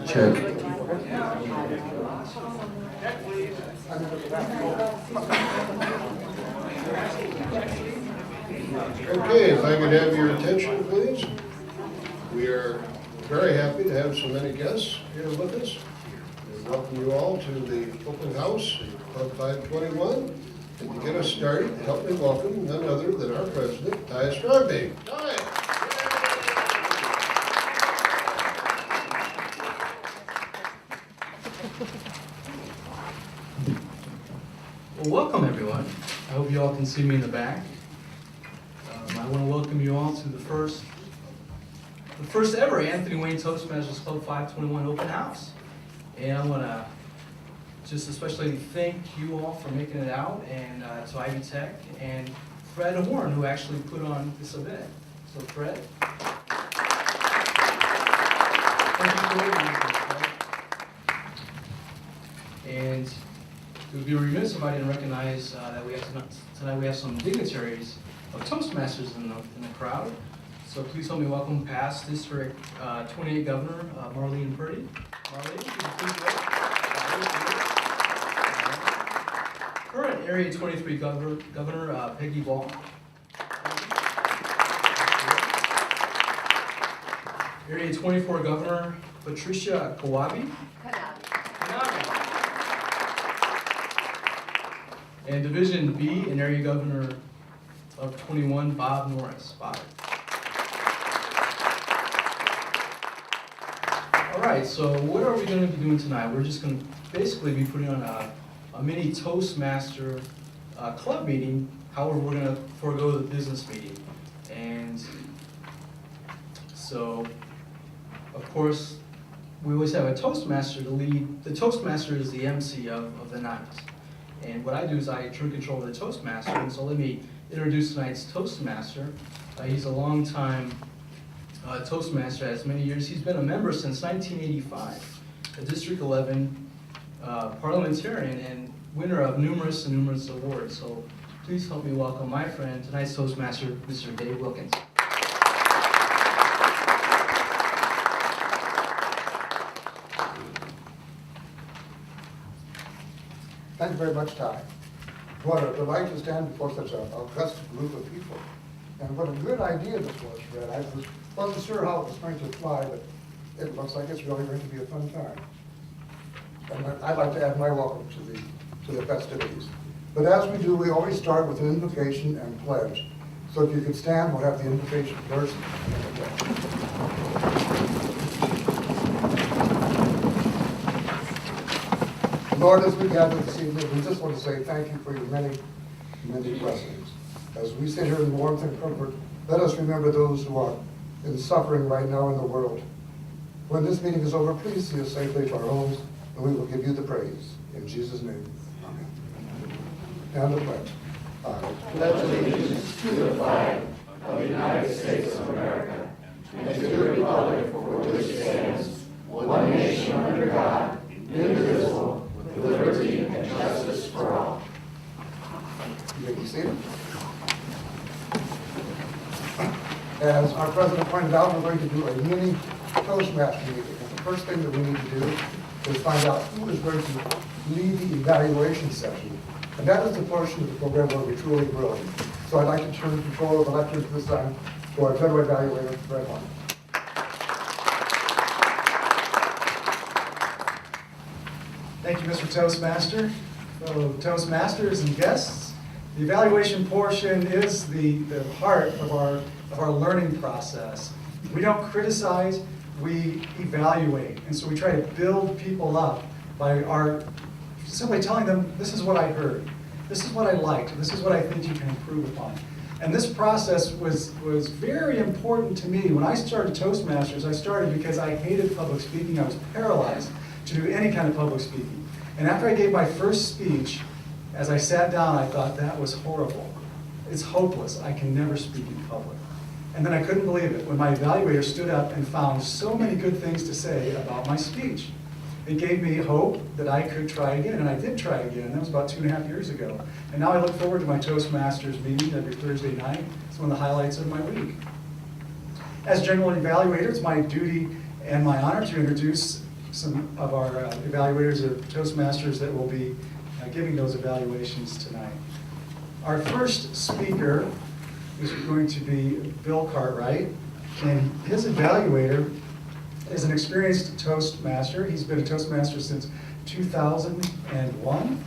Check. Okay, if I could have your attention, please. We are very happy to have so many guests here with us. We welcome you all to the open house at Club 521. And to get us started, help me welcome none other than our president, Ty Strogby. Ty! Well, welcome everyone. I hope you all can see me in the back. I want to welcome you all to the first ever Anthony Wayne Toastmasters Club 521 open house. And I want to just especially thank you all for making it out, and to Ivy Tech and Fred Horn, who actually put on this event. So Fred, thank you for organizing this, Fred. And it would be remiss if I didn't recognize that tonight we have some dignitaries of Toastmasters in the crowd. So please help me welcome past District 28 Governor Marlene Purdy. Marlene, could you please wait? Current Area 23 Governor Peggy Ball. Area 24 Governor Patricia Kawabi. And Division B and Area Governor of 21, Bob Norris. Bob. All right, so what are we going to be doing tonight? We're just going to basically be putting on a mini Toastmaster club meeting. However, we're going to forego the business meeting. And so, of course, we always have a Toastmaster to lead. The Toastmaster is the MC of the night. And what I do is I turn control of the Toastmaster. And so let me introduce tonight's Toastmaster. He's a longtime Toastmaster, has many years. He's been a member since 1985, a District 11 parliamentarian and winner of numerous awards. So please help me welcome my friend, tonight's Toastmaster, Mr. Dave Wilkins. Thank you very much, Ty. What a delight to stand before such a august group of people. And what a good idea this was, Fred. I wasn't sure how it was going to fly, but it looks like it's really going to be a fun time. And I'd like to add my welcome to the festivities. But as we do, we always start with an invocation and pledge. So if you could stand, we'll have the invocation first. Lord, as we gather this evening, we just want to say thank you for your many, many blessings. As we sit here in warmth and comfort, let us remember those who are in suffering right now in the world. When this meeting is over, please see us safely to our homes, and we will give you the praise. In Jesus' name, amen. And the pledge. I pledge allegiance to the flag of the United States of America and to the republic for which it stands, one nation under God, indivisible, with liberty and justice for all. You may be seated. As our president pointed out, we're going to do a mini Toastmaster meeting. And the first thing that we need to do is find out who is going to lead the evaluation session. And that is the portion of the program where we truly grow. So I'd like to turn control of the lectures this time to our general evaluator, Fred Horn. Thank you, Mr. Toastmaster. Fellow Toastmasters and guests, the evaluation portion is the heart of our learning process. We don't criticize, we evaluate. And so we try to build people up by simply telling them, this is what I heard, this is what I liked, this is what I think you can improve upon. And this process was very important to me. When I started Toastmasters, I started because I hated public speaking. I was paralyzed to do any kind of public speaking. And after I gave my first speech, as I sat down, I thought, that was horrible. It's hopeless. I can never speak in public. And then I couldn't believe it when my evaluator stood up and found so many good things to say about my speech. It gave me hope that I could try again, and I did try again. That was about 2.5 years ago. And now I look forward to my Toastmasters meeting every Thursday night. It's one of the highlights of my week. As general evaluator, it's my duty and my honor to introduce some of our evaluators of Toastmasters that will be giving those evaluations tonight. Our first speaker is going to be Bill Cartwright, and his evaluator is an experienced Toastmaster. He's been a Toastmaster since 2001.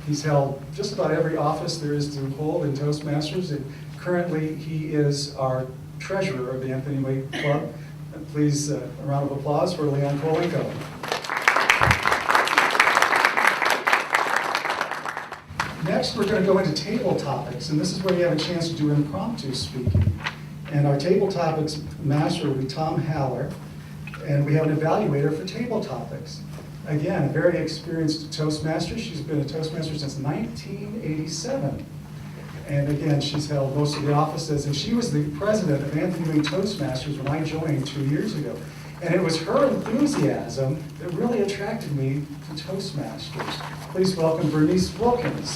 He's held just about every office there is to hold in Toastmasters, and currently he is our treasurer of the Anthony Wade Club. Please, a round of applause for Leon Kolenko. Next, we're going to go into table topics, and this is where you have a chance to do impromptu speaking. And our table topics master will be Tom Haller, and we have an evaluator for table topics. Again, a very experienced Toastmaster. She's been a Toastmaster since 1987. And again, she's held most of the offices, and she was the president of Anthony Wade Toastmasters when I joined 2 years ago. And it was her enthusiasm that really attracted me to Toastmasters. Please welcome Bernice Wilkins.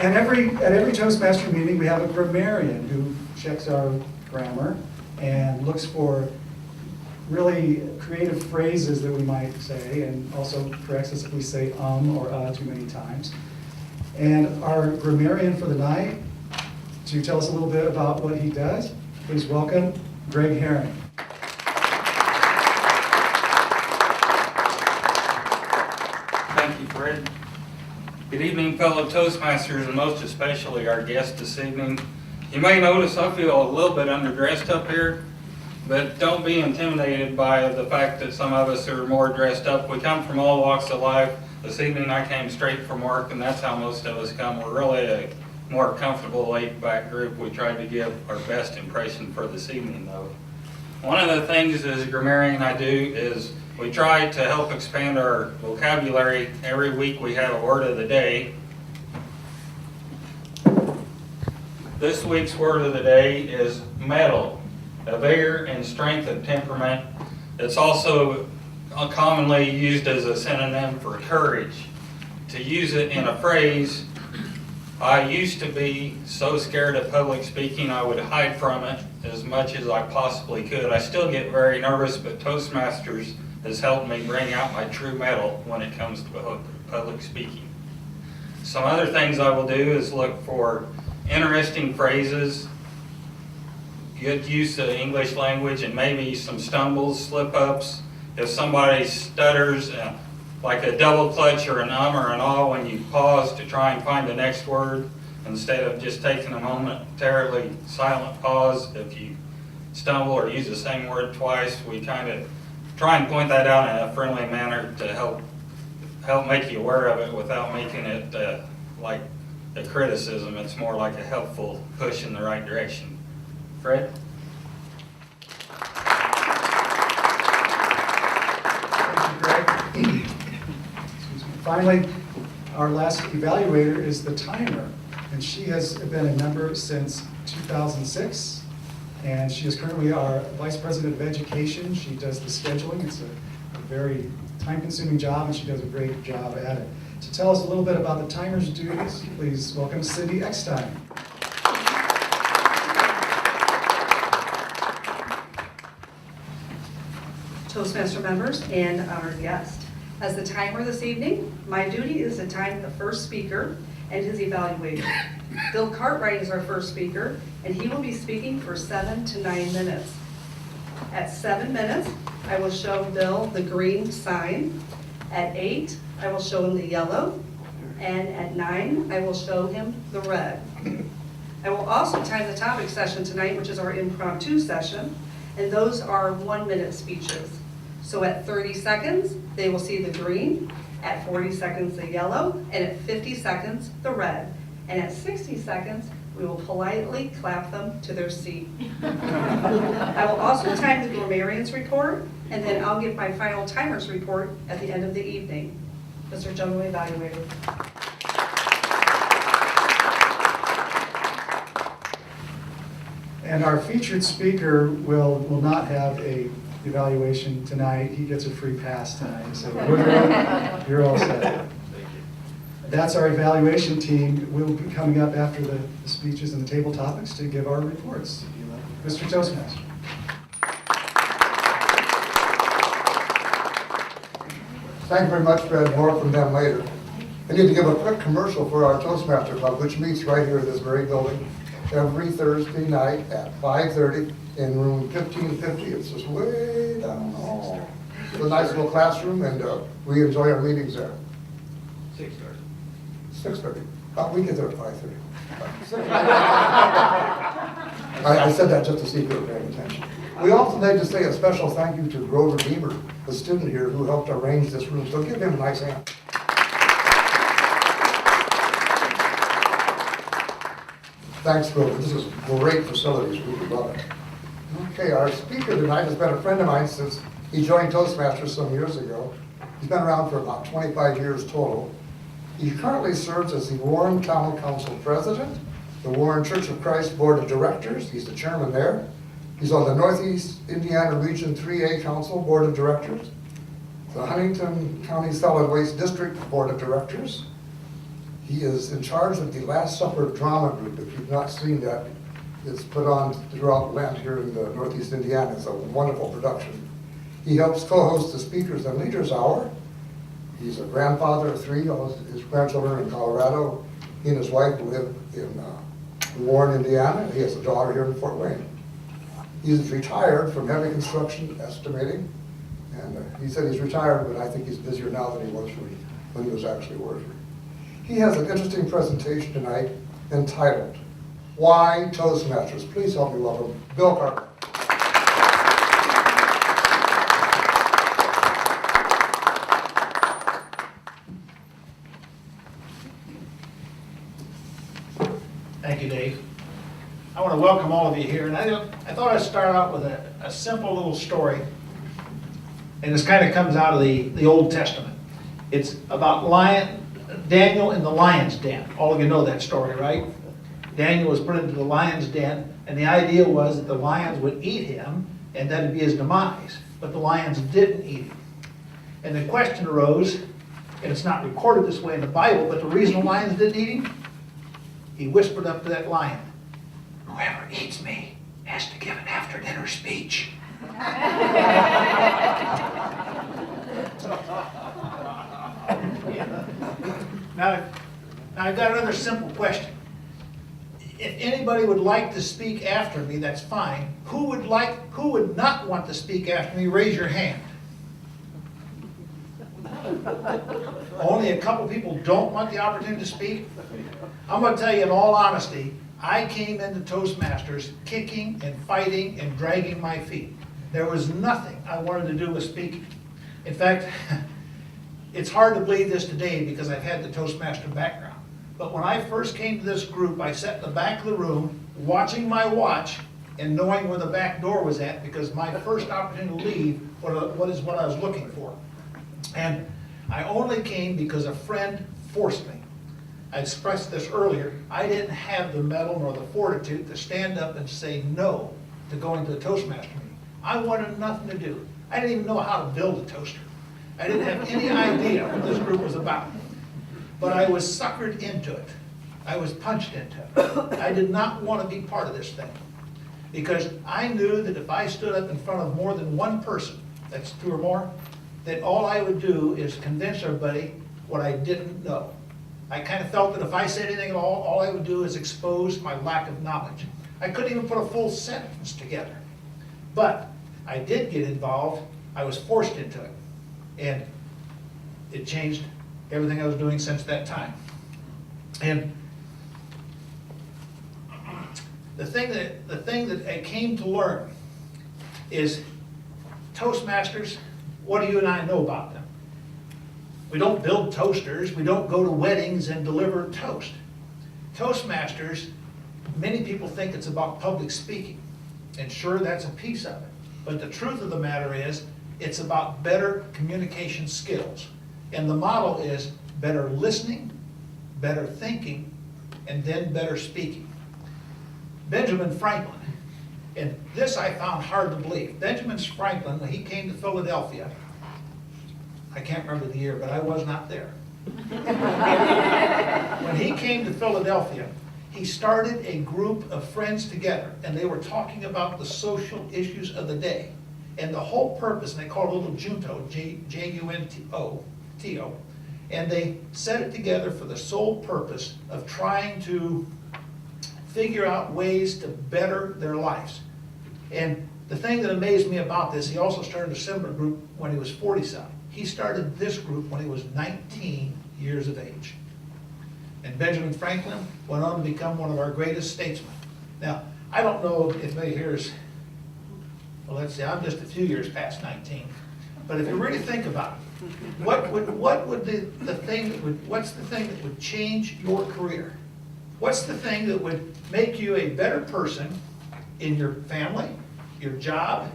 And at every Toastmaster meeting, we have a grammarian who checks our grammar and looks for really creative phrases that we might say, and also corrects us if we say or too many times. And our grammarian for the night, to tell us a little bit about what he does, please welcome Greg Herring. Thank you, Fred. Good evening, fellow Toastmasters, and most especially our guest this evening. You may notice I feel a little bit underdressed up here, but don't be intimidated by the fact that some of us are more dressed up. We come from all walks of life. This evening I came straight from work, and that's how most of us come. We're really a more comfortable, laid-back group. We tried to give our best impression for this evening, though. One of the things as a grammarian I do is we try to help expand our vocabulary. Every week we have a word of the day. This week's word of the day is mettle, a vigor and strength of temperament. It's also commonly used as a synonym for courage. To use it in a phrase, I used to be so scared of public speaking I would hide from it as much as I possibly could. I still get very nervous, but Toastmasters has helped me bring out my true mettle when it comes to public speaking. Some other things I will do is look for interesting phrases, good use of the English language, and maybe some stumbles, slip-ups. If somebody stutters, like a double clutch or an or an ah when you pause to try and find the next word, instead of just taking a momentarily silent pause, if you stumble or use the same word twice, we kind of try and point that out in a friendly manner to help make you aware of it without making it like a criticism. It's more like a helpful push in the right direction. Fred? Thank you, Greg. Excuse me. Finally, our last evaluator is the timer, and she has been a member since 2006. And she is currently our Vice President of Education. She does the scheduling. It's a very time-consuming job, and she does a great job at it. To tell us a little bit about the timer's duties, please welcome Cindy Eckstein. Toastmaster members and honored guests. As the timer this evening, my duty is to time the first speaker and his evaluator. Bill Cartwright is our first speaker, and he will be speaking for 7 to 9 minutes. At 7 minutes, I will show Bill the green sign. At 8, I will show him the yellow. And at 9, I will show him the red. I will also time the topic session tonight, which is our impromptu session, and those are 1-minute speeches. So at 30 seconds, They will see the green, at 40 seconds the yellow, and at 50 seconds the red. And at 60 seconds, we will politely clap them to their seat. I will also time the grammarian's report, and then I'll give my final timer's report at the end of the evening. Mr. General Evaluator. And our featured speaker will not have a evaluation tonight. He gets a free pass tonight, so you're all set. That's our evaluation team. We'll be coming up after the speeches and the table topics to give our reports. Mr. Toastmaster. Thank you very much, Fred. More from them later. I need to give a quick commercial for our Toastmaster Club, which meets right here in this very building every Thursday night at 5:30 in room 1550. It's just way down the hall. It's a nice little classroom, and we enjoy our meetings there. 6:30. We get there at 5:30. I said that just to see if you were paying attention. We also need to say a special thank you to Grover Beamer, the student here who helped arrange this room. So give him a nice hand. Thanks, Grover. This is great facilities. We love it. Okay, our speaker tonight has been a friend of mine since he joined Toastmasters some years ago. He's been around for about 25 years total. He currently serves as the Warren Town Council President, the Warren Church of Christ Board of Directors. He's the chairman there. He's on the Northeast Indiana Region 3A Council Board of Directors, the Huntington County Solid Waste District Board of Directors. He is in charge of the Last Supper drama group. If you've not seen that, it's put on throughout the land here in the Northeast Indiana. It's a wonderful production. He helps co-host the Speakers and Leaders Hour. He's a grandfather of 3. All his grandchildren are in Colorado. He and his wife live in Warren, Indiana. He has a daughter here in Fort Wayne. He's retired from heavy construction estimating, and he said he's retired, but I think he's busier now than he was when he was actually working. He has an interesting presentation tonight entitled, Why Toastmasters? Please help me welcome Bill Carter. Thank you, Dave. I want to welcome all of you here, and I thought I'd start out with a simple little story, and this kind of comes out of the Old Testament. It's about Daniel in the lion's den. All of you know that story, right? Daniel was put into the lion's den, and the idea was that the lions would eat him, and that would be his demise. But the lions didn't eat him. And the question arose, and it's not recorded this way in the Bible, but the reason the lions didn't eat him, he whispered up to that lion, "Whoever eats me has to give an after-dinner speech." Now, I've got another simple question. If anybody would like to speak after me, that's fine. Who would not want to speak after me? Raise your hand. Only a couple people don't want the opportunity to speak. I'm going to tell you in all honesty, I came into Toastmasters kicking and fighting and dragging my feet. There was nothing I wanted to do with speaking. In fact, it's hard to believe this today because I've had the Toastmaster background. But when I first came to this group, I sat in the back of the room watching my watch and knowing where the back door was at because my first opportunity to leave was what I was looking for. And I only came because a friend forced me. I expressed this earlier. I didn't have the mettle nor the fortitude to stand up and say no to going to the Toastmaster meeting. I wanted nothing to do. I didn't even know how to build a toaster. I didn't have any idea what this group was about. But I was suckered into it. I was punched into it. I did not want to be part of this thing because I knew that if I stood up in front of more than one person, that's 2 or more, that all I would do is convince everybody what I didn't know. I kind of felt that if I said anything at all I would do is expose my lack of knowledge. I couldn't even put a full sentence together. But I did get involved. I was forced into it. And it changed everything I was doing since that time. And the thing that I came to learn is Toastmasters, what do you and I know about them? We don't build toasters. We don't go to weddings and deliver toast. Toastmasters, many people think it's about public speaking. And sure, that's a piece of it. But the truth of the matter is, it's about better communication skills. And the model is better listening, better thinking, and then better speaking. Benjamin Franklin, and this I found hard to believe. Benjamin Franklin, when he came to Philadelphia, I can't remember the year, but I was not there. When he came to Philadelphia, he started a group of friends together, and they were talking about the social issues of the day. And the whole purpose, and they called it a little junto, Junto, and they set it together for the sole purpose of trying to figure out ways to better their lives. And the thing that amazed me about this, he also started a similar group when he was 40-something. He started this group when he was 19 years of age. And Benjamin Franklin went on to become one of our greatest statesmen. Now, I don't know if anybody here is, well, let's see, I'm just a few years past 19. But if you really think about it, what's the thing that would change your career? What's the thing that would make you a better person in your family, your job,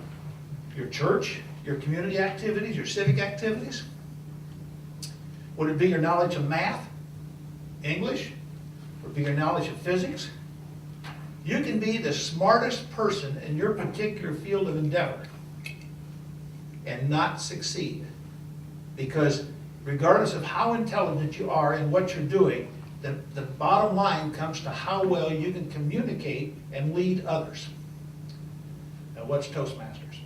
your church, your community activities, your civic activities? Would it be your knowledge of math, English? Would it be your knowledge of physics? You can be the smartest person in your particular field of endeavor and not succeed. Because regardless of how intelligent you are in what you're doing, the bottom line comes to how well you can communicate and lead others. Now, what's Toastmasters?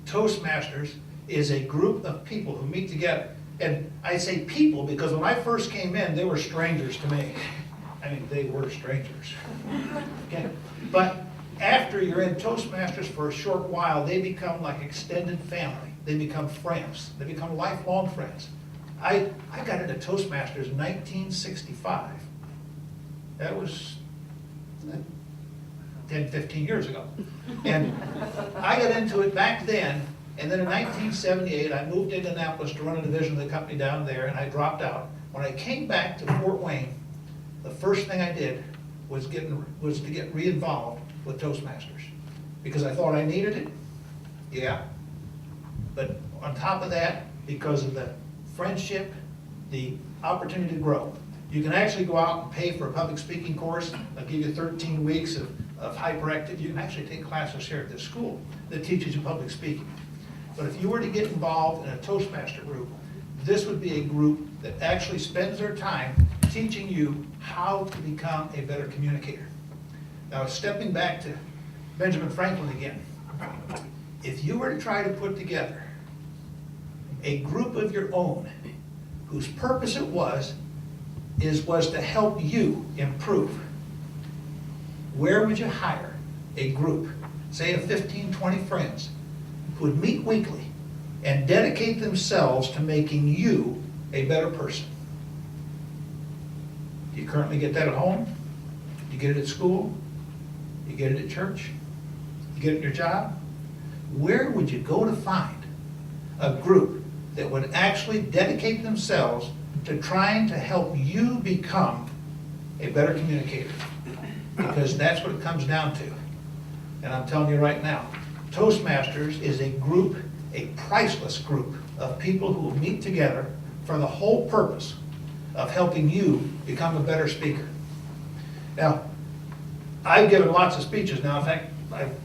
Toastmasters is a group of people who meet together. And I say people because when I first came in, they were strangers to me. I mean, they were strangers. Okay? But after you're in Toastmasters for a short while, they become like extended family. They become friends. They become lifelong friends. I got into Toastmasters in 1965. That was 10, 15 years ago. And I got into it back then, and then in 1978, I moved to Indianapolis to run a division of the company down there, and I dropped out. When I came back to Fort Wayne, the first thing I did was to get re-involved with Toastmasters. Because I thought I needed it, yeah. But on top of that, because of the friendship, the opportunity to grow. You can actually go out and pay for a public speaking course. They'll give you 13 weeks of hyperactive. You can actually take classes here at this school that teaches you public speaking. But if you were to get involved in a Toastmaster group, this would be a group that actually spends their time teaching you how to become a better communicator. Now, stepping back to Benjamin Franklin again, if you were to try to put together a group of your own whose purpose it was to help you improve, where would you hire a group, say of 15, 20 friends, who would meet weekly and dedicate themselves to making you a better person? Do you currently get that at home? Do you get it at school? Do you get it at church? Do you get it at your job? Where would you go to find a group that would actually dedicate themselves to trying to help you become a better communicator? Because that's what it comes down to. And I'm telling you right now, Toastmasters is a group, a priceless group of people who will meet together for the whole purpose of helping you become a better speaker. Now, I've given lots of speeches now. In fact,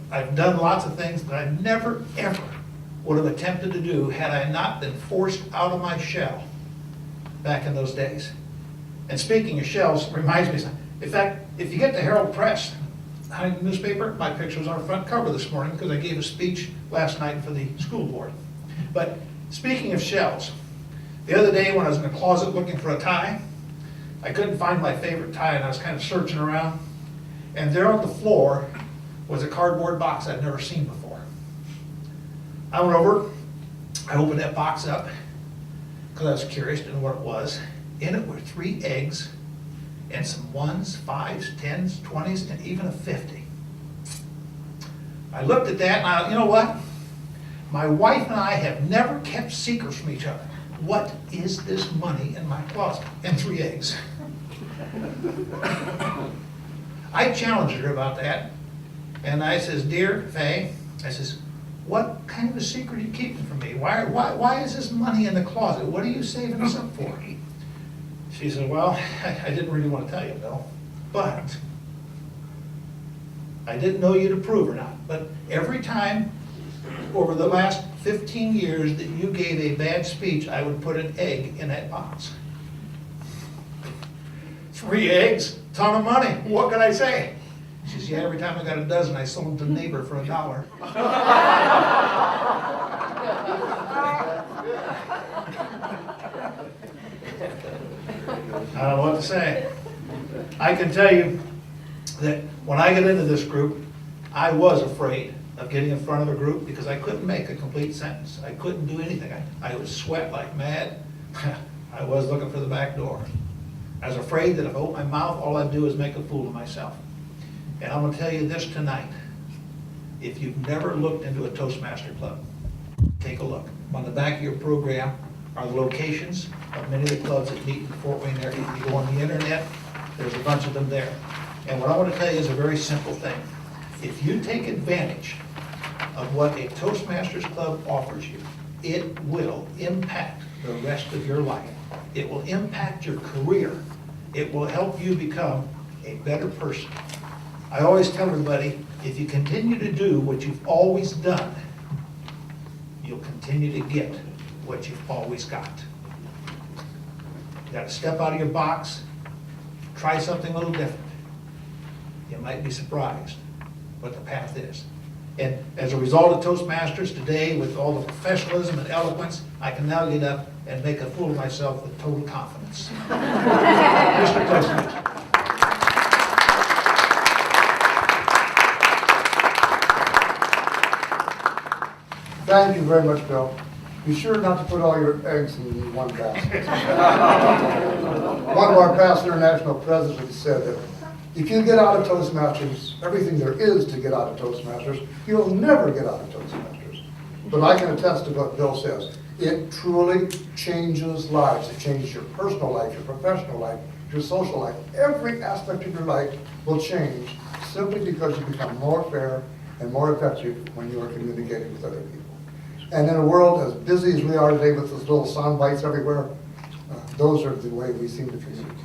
I've done lots of things that I never, ever would have attempted to do had I not been forced out of my shell back in those days. And speaking of shells, reminds me, in fact, if you get the Herald Press newspaper, my picture was on the front cover this morning because I gave a speech last night for the school board. But speaking of shells, the other day when I was in the closet looking for a tie, I couldn't find my favorite tie, and I was kind of searching around, and there on the floor was a cardboard box I'd never seen before. I went over, I opened that box up because I was curious to know what it was. In it were 3 eggs and some 1s, 5s, 10s, 20s, and even a 50. I looked at that and you know what? My wife and I have never kept secrets from each other. what is this money in my closet? And 3 eggs. I challenged her about that, and I says, dear Faye, I says, what kind of a secret are you keeping from me? Why is this money in the closet? What are you saving this up for? She said, well, I didn't really want to tell you, Bill, but I didn't know you'd approve or not. But every time over the last 15 years that you gave a bad speech, I would put an egg in that box. 3 eggs, ton of money. What can I say? She says, yeah, every time I got a dozen, I sold them to the neighbor for $1. I don't know what to say. I can tell you that when I got into this group, I was afraid of getting in front of a group because I couldn't make a complete sentence. I couldn't do anything. I would sweat like mad. I was looking for the back door. I was afraid that if I opened my mouth, all I'd do is make a fool of myself. And I'm going to tell you this tonight. If you've never looked into a Toastmaster club, take a look. On the back of your program are the locations of many of the clubs that meet in Fort Wayne area. You go on the internet, there's a bunch of them there. And what I want to tell you is a very simple thing. If you take advantage of what a Toastmasters club offers you, it will impact the rest of your life. It will impact your career. It will help you become a better person. I always tell everybody, if you continue to do what you've always done, you'll continue to get what you've always got. You got to step out of your box, try something a little different. You might be surprised what the path is. And as a result of Toastmasters today, with all the professionalism and eloquence, I can now get up and make a fool of myself with total confidence. Mr. Toastmaster. Thank you very much, Bill. Be sure not to put all your eggs in one basket. One of our past international presidents said that if you get out of Toastmasters everything there is to get out of Toastmasters, you'll never get out of Toastmasters. But I can attest to what Bill says. It truly changes lives. It changes your personal life, your professional life, your social life. Every aspect of your life will change simply because you become more fair and more effective when you are communicating with other people. And in a world as busy as we are today with those little sound bites everywhere, those are the way we seem to communicate.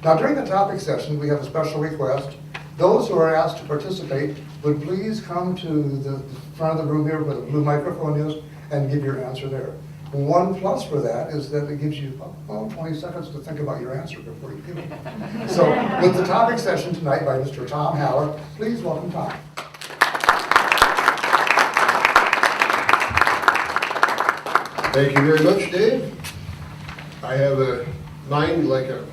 Now, during the topic session, we have a special request. Those who are asked to participate would please come to the front of the room here where the blue microphone is and give your answer there. One plus for that is that it gives you 20 seconds to think about your answer before you give it. So, with the topic session tonight by Mr. Tom Haller, please welcome Tom. Thank you very much, Dave. I have a mind like a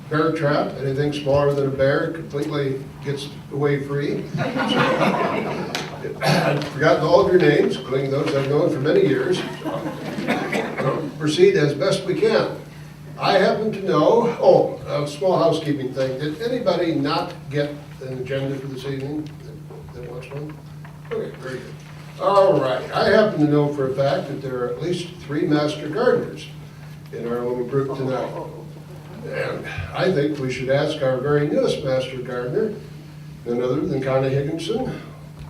bear trap. Anything smaller than a bear completely gets away free. I've forgotten all of your names, including those I've known for many years. We'll proceed as best we can. I happen to know, a small housekeeping thing. Did anybody not get an agenda for this evening that wants one? Okay, very good. All right, I happen to know for a fact that there are at least 3 master gardeners in our little group tonight. And I think we should ask our very newest master gardener, none other than Connie Higginson,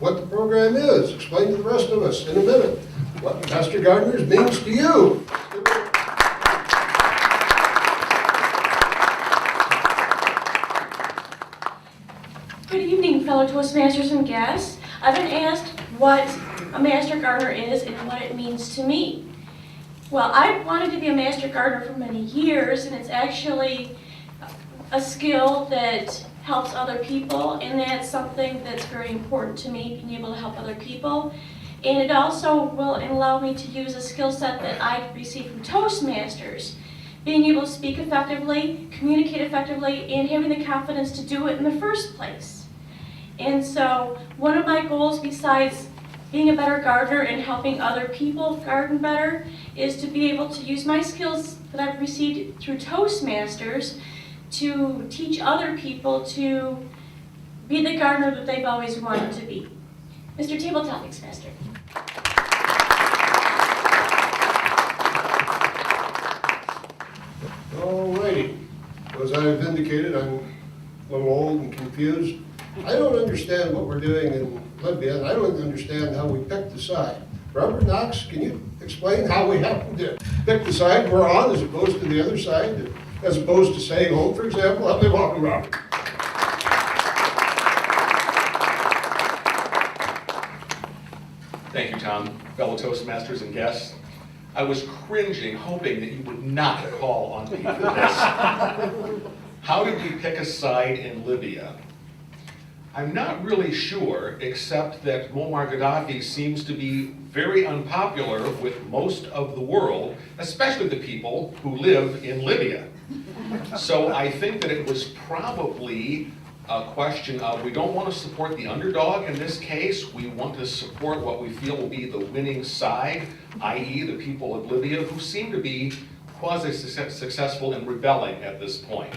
what the program is. Explain to the rest of us in a minute what master gardeners means to you. Good evening, fellow Toastmasters and guests. I've been asked what a master gardener is and what it means to me. Well, I've wanted to be a master gardener for many years, and it's actually a skill that helps other people, and that's something that's very important to me, being able to help other people. And it also will allow me to use a skill set that I received from Toastmasters, being able to speak effectively, communicate effectively, and having the confidence to do it in the first place. And so one of my goals, besides being a better gardener and helping other people garden better, is to be able to use my skills that I've received through Toastmasters to teach other people to be the gardener that they've always wanted to be. Mr. Table Topics Master. indicated, I'm a little old and confused. I don't understand what we're doing in Libya, and I don't understand how we picked the side. Robert Knox, can you explain how we happen to pick the side we're on as opposed to the other side, as opposed to staying home, for example? Help me welcome Robert. Thank you, Tom. Fellow Toastmasters and guests, I was cringing, hoping that you would not call on me for this. How did we pick a side in Libya? I'm not really sure, except that Muammar Gaddafi seems to be very unpopular with most of the world, especially the people who live in Libya. So I think that it was probably a question of, we don't want to support the underdog in this case. We want to support what we feel will be the winning side, i.e. the people of Libya, who seem to be quasi-successful in rebelling at this point.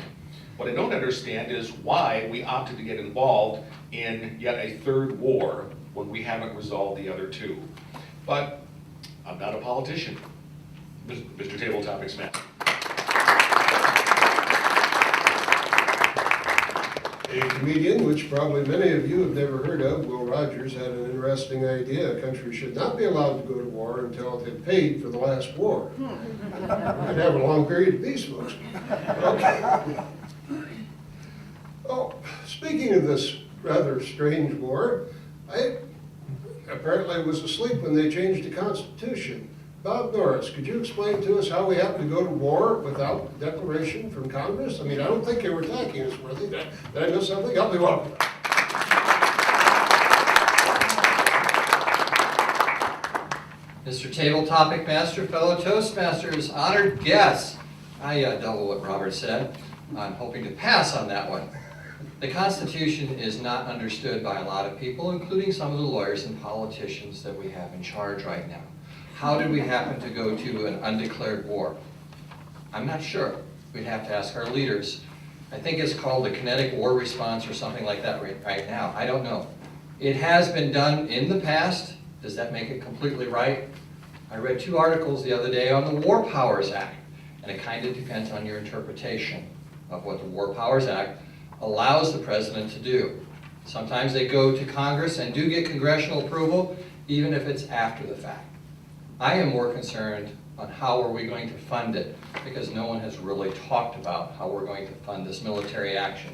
What I don't understand is why we opted to get involved in yet a third war when we haven't resolved the other two. But I'm not a politician, Mr. Table Topics Man. A comedian, which probably many of you have never heard of, Will Rogers, had an interesting idea. A country should not be allowed to go to war until it had paid for the last war. We could have a long period of peace, folks. Okay. Oh, speaking of this rather strange war, I apparently was asleep when they changed the Constitution. Bob Norris, could you explain to us how we happen to go to war without declaration from Congress? I mean, I don't think they were attacking us, were they? Did I miss something? Help me welcome. Mr. Table Topic Master, fellow Toastmasters, honored guests. I double what Robert said. I'm hoping to pass on that one. The Constitution is not understood by a lot of people, including some of the lawyers and politicians that we have in charge right now. How did we happen to go to an undeclared war? I'm not sure. We'd have to ask our leaders. I think it's called the kinetic war response or something like that right now. I don't know. It has been done in the past. Does that make it completely right? I read 2 articles the other day on the War Powers Act, and it kind of depends on your interpretation of what the War Powers Act allows the president to do. Sometimes they go to Congress and do get congressional approval, even if it's after the fact. I am more concerned on how are we going to fund it, because no one has really talked about how we're going to fund this military action.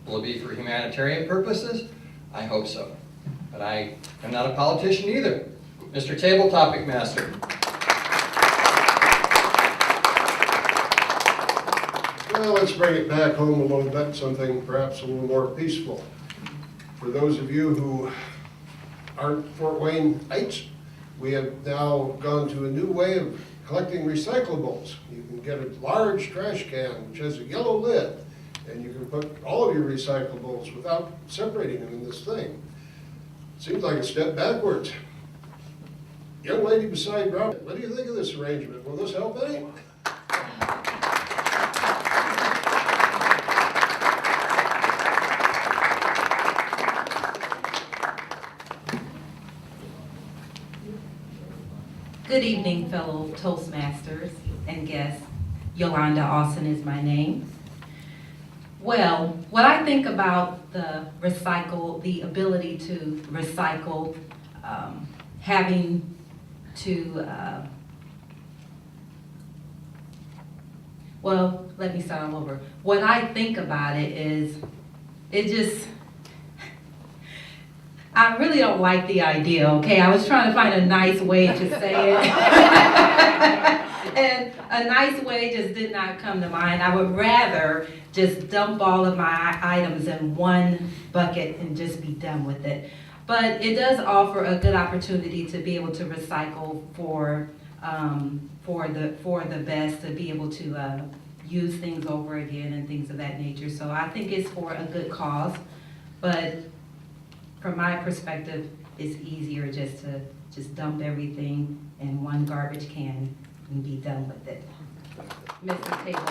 Will it be for humanitarian purposes? I hope so. But I am not a politician either. Mr. Table Topic Master. Well, let's bring it back home a little bit, something perhaps a little more peaceful. For those of you who aren't Fort Wayne-ites, we have now gone to a new way of collecting recyclables. You can get a large trash can which has a yellow lid, and you can put all of your recyclables without separating them in this thing. Seems like a step backwards. Young lady beside Robert, what do you think of this arrangement? Will this help any? Good evening, fellow Toastmasters and guests. Yolanda Austin is my name. Well, what I think about the ability to recycle, having to, well, let me start all over. What I think about it is, I really don't like the idea, okay? I was trying to find a nice way to say it. And a nice way just did not come to mind. I would rather just dump all of my items in one bucket and just be done with it. But it does offer a good opportunity to be able to recycle for the best, to be able to use things over again and things of that nature. So I think it's for a good cause, but from my perspective, it's easier just to dump everything in one garbage can and be done with it. Mr. Table.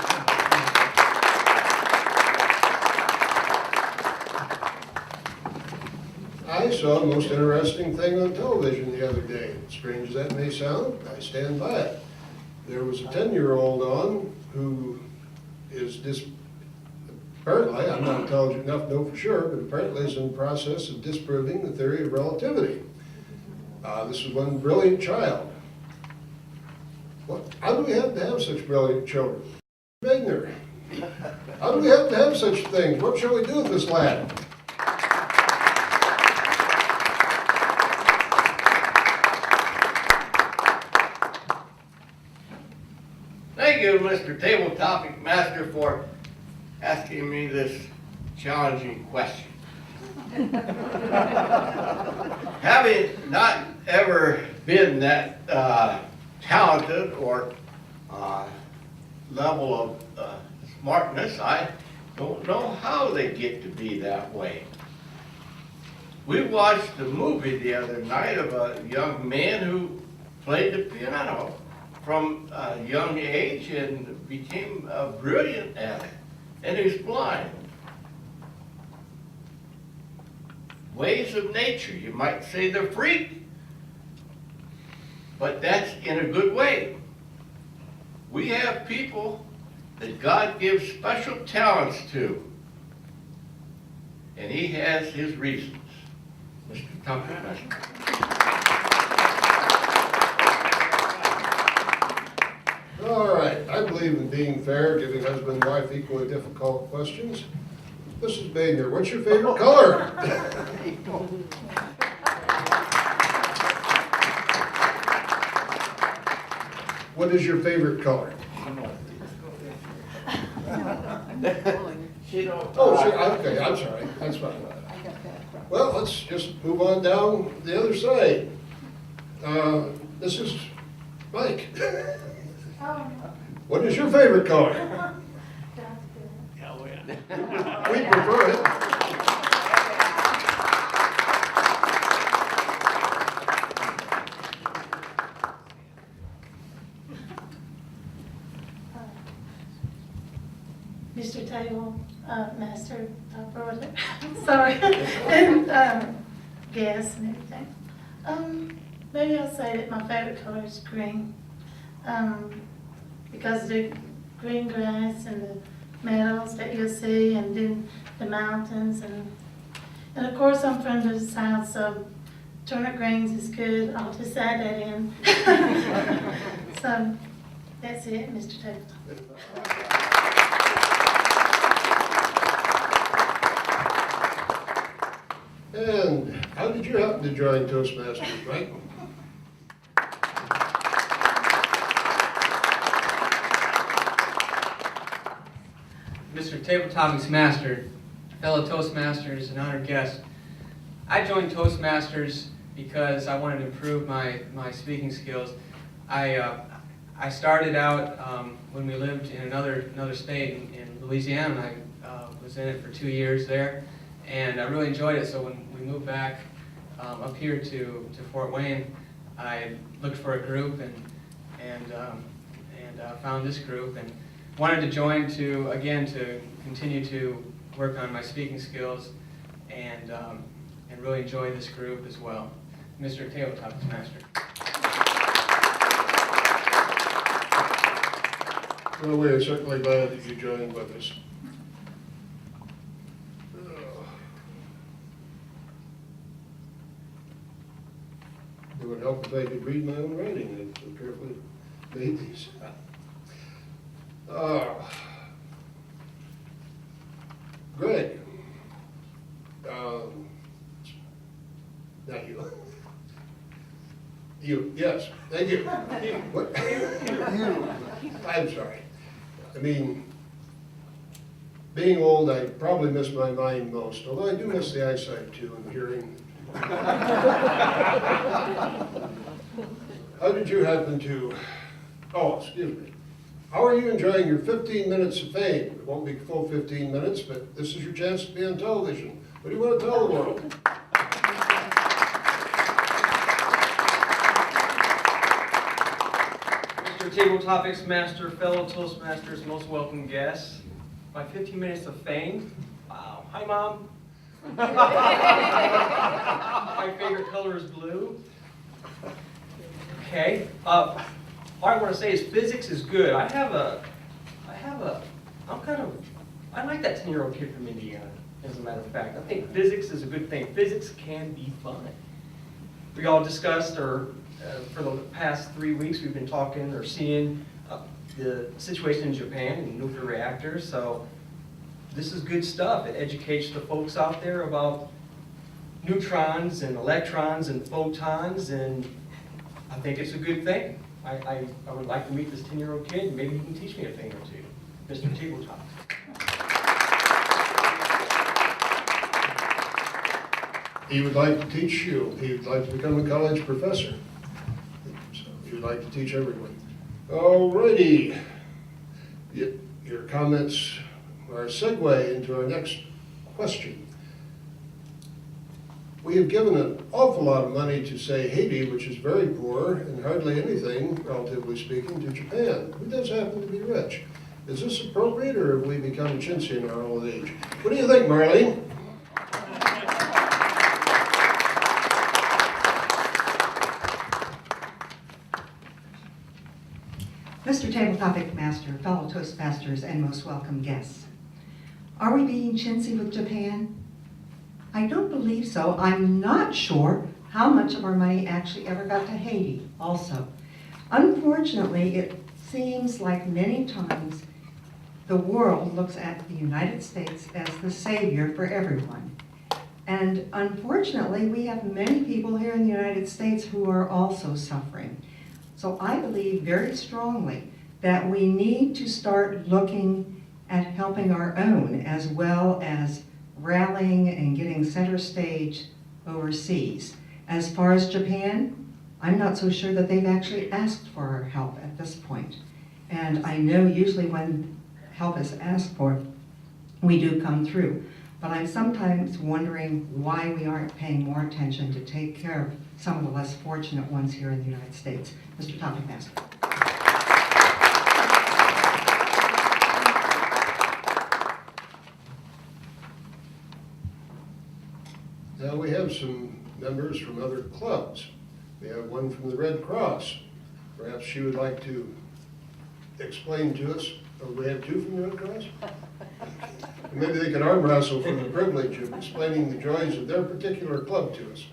I saw the most interesting thing on television the other day. Strange as that may sound, I stand by it. There was a 10-year-old on who is apparently, I'm not intelligent enough to know for sure, but apparently is in the process of disproving the theory of relativity. This is one brilliant child. How do we have to have such brilliant children? Wagner, how do we have to have such things? What shall we do with this lad? Thank you, Mr. Table Topic Master, for asking me this challenging question. Having not ever been that talented or level of smartness, I don't know how they get to be that way. We watched a movie the other night of a young man who played the piano from a young age and became brilliant at it, and he's blind. Ways of nature, you might say they're freak, but that's in a good way. We have people that God gives special talents to, and he has his reasons. Mr. Topic Master. All right, I believe in being fair, giving husband and wife equally difficult questions. Mrs. Wagner, what's your favorite color? What is your favorite color? Oh, sure, okay, I'm sorry, that's fine. Well, let's just move on down the other side. This is Mike. What is your favorite color? We prefer it. Mr. Table, Master Brother, sorry, and gas and everything. Maybe I'll say that my favorite color is green, because of the green grass and the meadows that you'll see, and then the mountains, and of course I'm from the south, so turnip greens is good. I'll just add that in. So that's it, Mr. Table. And how did you happen to join Toastmasters, Mike? Mr. Table Topics Master, fellow Toastmasters and honored guests, I joined Toastmasters because I wanted to improve my speaking skills. I started out when we lived in another state in Louisiana. I was in it for 2 years there, and I really enjoyed it. So when we moved back up here to Fort Wayne, I looked for a group and found this group and wanted to join to continue to work on my speaking skills and really enjoy this group as well. Mr. Table Topics Master. Well, we are certainly glad that you joined with us. It would help if I could read my own writing. I so carefully made these. Greg. Not you. You, yes, thank you. What? You. I'm sorry. I mean, being old, I probably miss my mind most, although I do miss the eyesight too and hearing. How did you happen to, oh, excuse me. How are you enjoying your 15 minutes of fame? It won't be full 15 minutes, but this is your chance to be on television. What do you want to tell the world? Mr. Table Topics Master, fellow Toastmasters, most welcome guests. My 15 minutes of fame. Wow. Hi, Mom. My favorite color is blue. Okay. All I want to say is physics is good. I like that 10-year-old kid from Indiana, as a matter of fact. I think physics is a good thing. Physics can be fun. We all discussed, or for the past 3 weeks, we've been talking or seeing the situation in Japan and nuclear reactors. So this is good stuff. It educates the folks out there about neutrons and electrons and photons, and I think it's a good thing. I would like to meet this 10-year-old kid, and maybe he can teach me a thing or two. Mr. Tabletop. He would like to teach you. He would like to become a college professor. So he would like to teach everyone. All righty. Your comments are a segue into our next question. We have given an awful lot of money to, say, Haiti, which is very poor, and hardly anything, relatively speaking, to Japan, who does happen to be rich. Is this appropriate, or have we become chintzy in our old age? What do you think, Marlene? Mr. Table Topic Master, fellow Toastmasters, and most welcome guests. Are we being chintzy with Japan? I don't believe so. I'm not sure how much of our money actually ever got to Haiti also. Unfortunately, it seems like many times the world looks at the United States as the savior for everyone. And unfortunately, we have many people here in the United States who are also suffering. So I believe very strongly that we need to start looking at helping our own as well as rallying and getting center stage overseas. As far as Japan, I'm not so sure that they've actually asked for our help at this point. And I know usually when help is asked for, we do come through. But I'm sometimes wondering why we aren't paying more attention to take care of some of the less fortunate ones here in the United States. Mr. Topic Master. Now we have some members from other clubs. We have one from the Red Cross. Perhaps she would like to explain to us, or we have two from the Red Cross? Maybe they could arm wrestle for the privilege of explaining the joys of their particular club to us.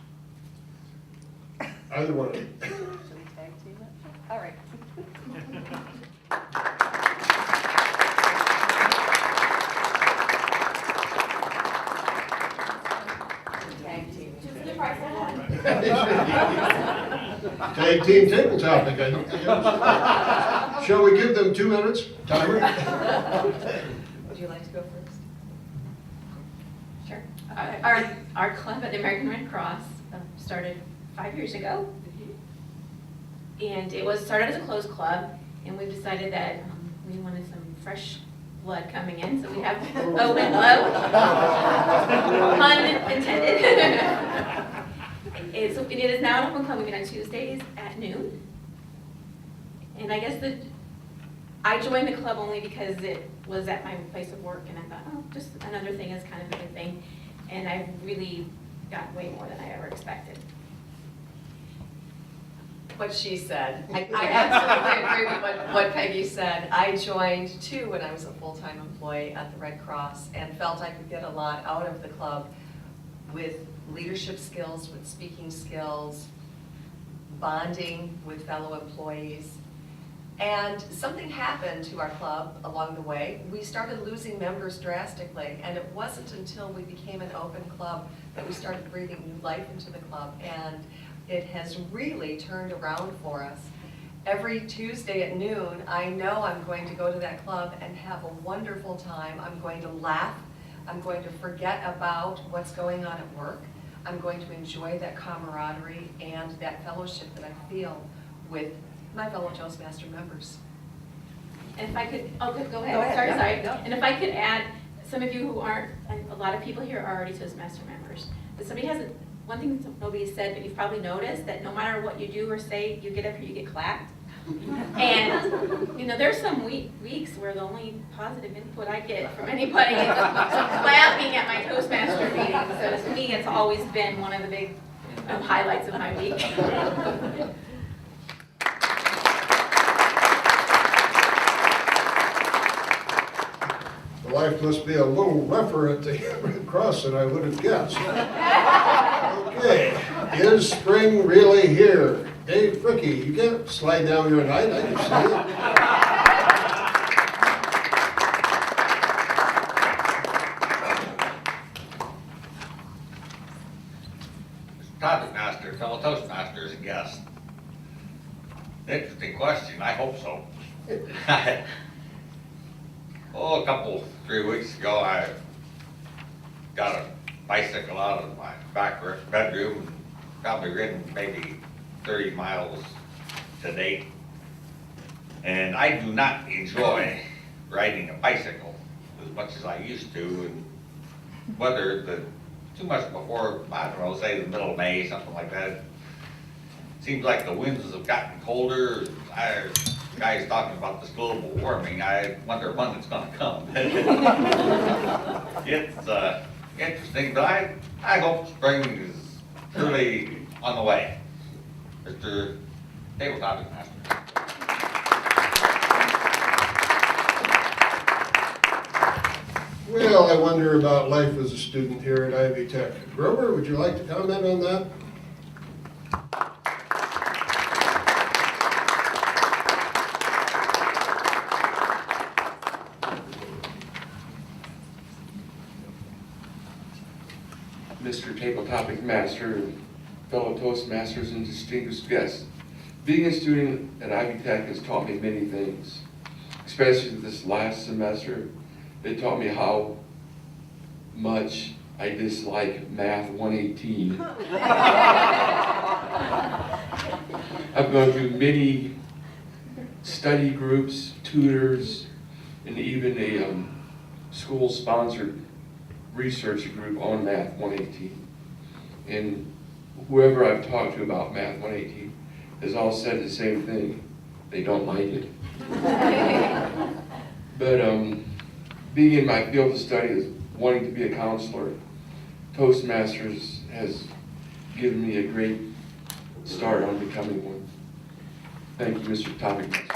Either one of you. Should we tag team it? All right. Tag team. Tag team table topic. Shall we give them 2 minutes? Timer? Would you like to go first? Sure. Our club at the American Red Cross started 5 years ago. And it was started as a closed club, and we've decided that we wanted some fresh blood coming in, so we have open blood. Pun intended. It is now an open club. We meet on Tuesdays at noon. And I guess I joined the club only because it was at my place of work, and I thought, oh, just another thing is kind of a good thing. And I really got way more than I ever expected. What she said. I absolutely agree with what Peggy said. I joined too when I was a full-time employee at the Red Cross and felt I could get a lot out of the club with leadership skills, with speaking skills, bonding with fellow employees. And something happened to our club along the way. We started losing members drastically, and it wasn't until we became an open club that we started breathing new life into the club, and it has really turned around for us. Every Tuesday at noon, I know I'm going to go to that club and have a wonderful time. I'm going to laugh. I'm going to forget about what's going on at work. I'm going to enjoy that camaraderie and that fellowship that I feel with my fellow Toastmaster members. And if I could, oh, go ahead. Go ahead. Sorry, Yeah, sorry. no. And if I could add, some of you who aren't, a lot of people here are already Toastmaster members. But somebody hasn't, one thing that nobody said, but you've probably noticed that no matter what you do or say, you get up here, you get clapped. And, you know, there's some weeks where the only positive input I get from anybody is clapping at my Toastmaster meeting. So to me, it's always been one of the big highlights of my week. life must be a little rougher at the Red Cross than I would have guessed. Okay, is spring really here? Dave Fricke, you can't slide down your night, I can see it. Toastmaster, fellow Toastmasters and guests. Interesting question, I hope so. Oh, 3 weeks ago, I got a bicycle out of my back bedroom and probably ridden maybe 30 miles to date. And I do not enjoy riding a bicycle as much as I used to, and whether too much before, I don't know, say the middle of May, something like that. Seems like the winds have gotten colder. Guys talking about this global warming, I wonder when it's gonna come. It's interesting, but I hope spring is truly on the way. Mr. Table Topic Master. Well, I wonder about life as a student here at Ivy Tech. Grover, would you like to comment on that? Mr. Table Topic Master, fellow Toastmasters, and distinguished guests. Being a student at Ivy Tech has taught me many things, especially this last semester. It taught me how much I dislike Math 118. I've gone through many study groups, tutors, and even a school-sponsored research group on Math 118. And whoever I've talked to about Math 118 has all said the same thing. They don't like it. But being in my field of study is wanting to be a counselor. Toastmasters has given me a great start on becoming one. Thank you, Mr. Topic Master.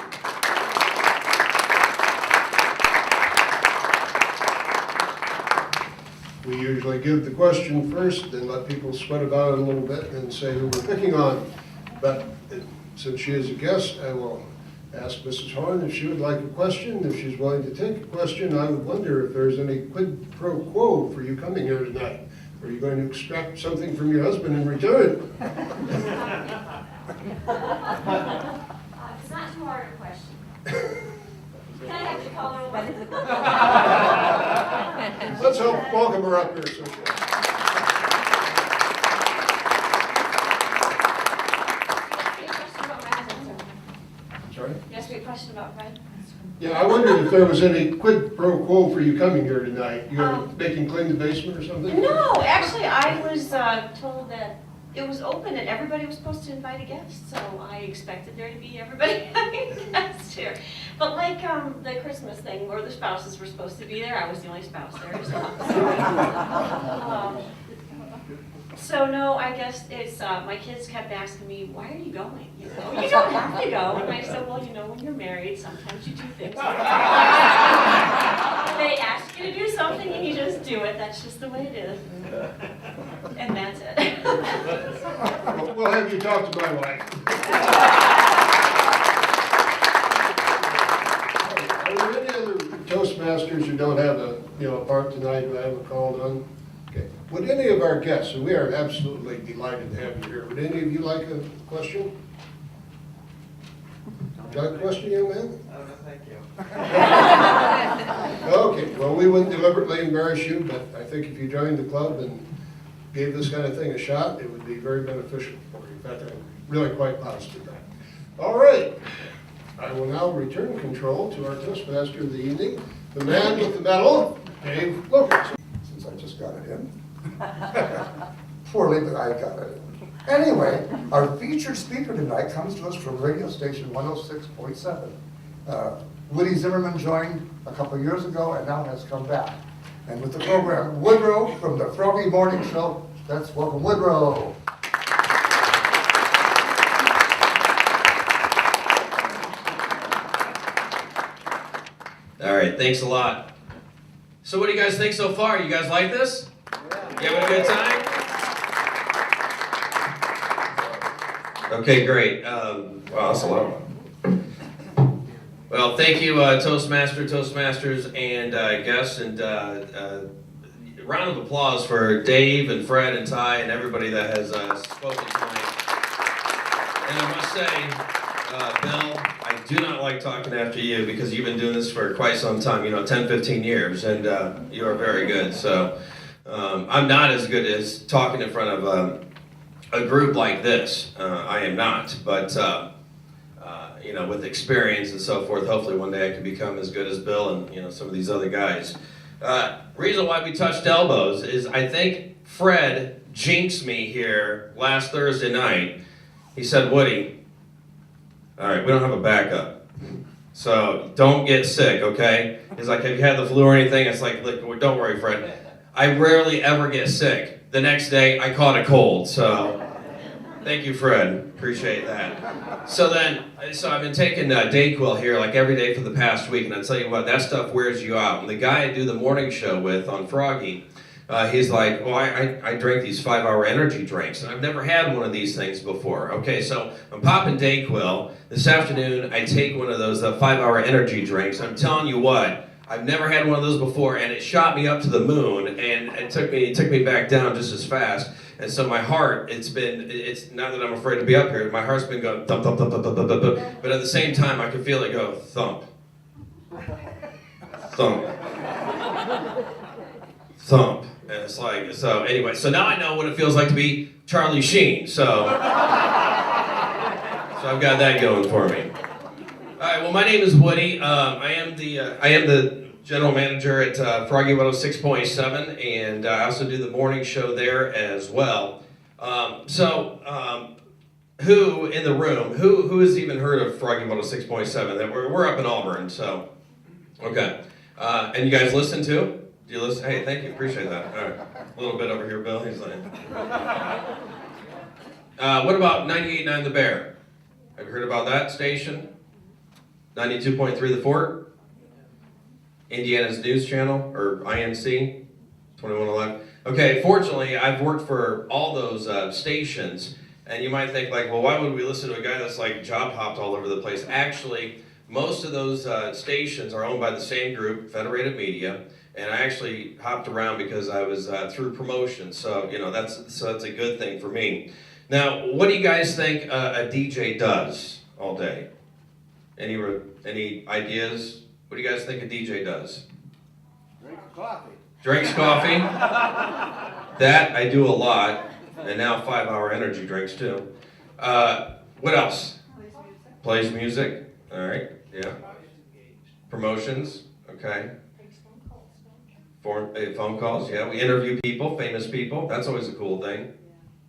We usually give the question first, then let people sweat about it a little bit and say who we're picking on. But since she is a guest, I will ask Mrs. Horn if she would like a question. If she's willing to take a question, I would wonder if there's any quid pro quo for you coming here tonight. Are you going to extract something from your husband in return? It's not too hard a question. Can I have you call her over? Let's help welcome her up here. So Sorry? You asked me a question about Fred? yeah, I wondered if there was any quid pro quo for you coming here tonight. You're making clean the basement or something? No, actually, I was told that it was open and everybody was supposed to invite a guest, so I expected there to be everybody having guests here. But like the Christmas thing where the spouses were supposed to be there, I was the only spouse there as well. So no, I guess it's, my kids kept asking me, why are you going? You know, you don't have to go. And I said, well, you know, when you're married, sometimes you do things. They ask you to do something and you just do it. That's just the way it is. And that's it. We'll have you talk to my wife. Are there any other Toastmasters who don't have a part tonight who I haven't called on? Okay. Would any of our guests, and we are absolutely delighted to have you here, would any of you like a question? Got a question, young man? No, thank you. Okay, well, we wouldn't deliberately embarrass you, but I think if you joined the club and gave this kind of thing a shot, it would be very beneficial for you. In fact, I'm really quite positive that. All right, I will now return control to our Toastmaster of the evening, the man with the medal, Dave Lopez. Since I just got it in. Poorly, but I got it in. Anyway, our featured speaker tonight comes to us from radio station 106.7. Woody Zimmerman joined a couple years ago and now has come back. And with the program Woodrow from the Froggy Morning Show, let's welcome Woodrow. All right, thanks a lot. So what do you guys think so far? You guys like this? You having a good time? Okay, great. Wow, that's a lot of fun. Well, thank you, Toastmasters, and guests, and round of applause for Dave and Fred and Ty and everybody that has spoken tonight. And I must say, Bill, I do not like talking after you because you've been doing this for quite some time, 10, 15 years, and you are very good. So I'm not as good as talking in front of a group like this. I am not, but with experience and so forth, hopefully one day I can become as good as Bill and some of these other guys. Reason why we touched elbows is I think Fred jinxed me here last Thursday night. He said, Woody, all right, we don't have a backup, so don't get sick, okay? He's like, have you had the flu or anything? It's like, look, don't worry, Fred. I rarely ever get sick. The next day, I caught a cold, so thank you, Fred. Appreciate that. So I've been taking Dayquil here like every day for the past week, and I'll tell you what, that stuff wears you out. And the guy I do the morning show with on Froggy, he's like, well, I drink these 5-hour energy drinks, and I've never had one of these things before. Okay, so I'm popping Dayquil. This afternoon, I take one of those 5-hour energy drinks. I'm telling you what, I've never had one of those before, and it shot me up to the moon, and it took me back down just as fast. And so my heart, it's not that I'm afraid to be up here, my heart's been going thump, thump, thump, thump, thump, thump, thump, but at the same time, I can feel it go thump, thump, thump. And it's like, so anyway, so now I know what it feels like to be Charlie Sheen, so I've got that going for me. All right, well, my name is Woody. I am the general manager at Froggy 106.7, and I also do the morning show there as well. Who in the room, who has even heard of Froggy 106.7? That we're up in Auburn, so, okay. And you guys listen too? Do you listen? Hey, thank you, appreciate that. All right, a little bit over here, Bill, he's like. What about 98.9 The Bear? Have you heard about that station? 92.3 The Fort? Indiana's News Channel, or INC, 2111. Okay, fortunately, I've worked for all those stations, and you might think like, well, why would we listen to a guy that's like job hopped all over the place? Actually, most of those stations are owned by the same group, Federated Media, and I actually hopped around because I was through promotion, so that's a good thing for me. Now, what do you guys think a DJ does all day? Any ideas? What do you guys think a DJ does? Drinks coffee. Drinks coffee. That I do a lot, and now 5-hour energy drinks too. What else? Plays music. All right, yeah. Promotions, okay. Phone calls, yeah. We interview people, famous people. That's always a cool thing.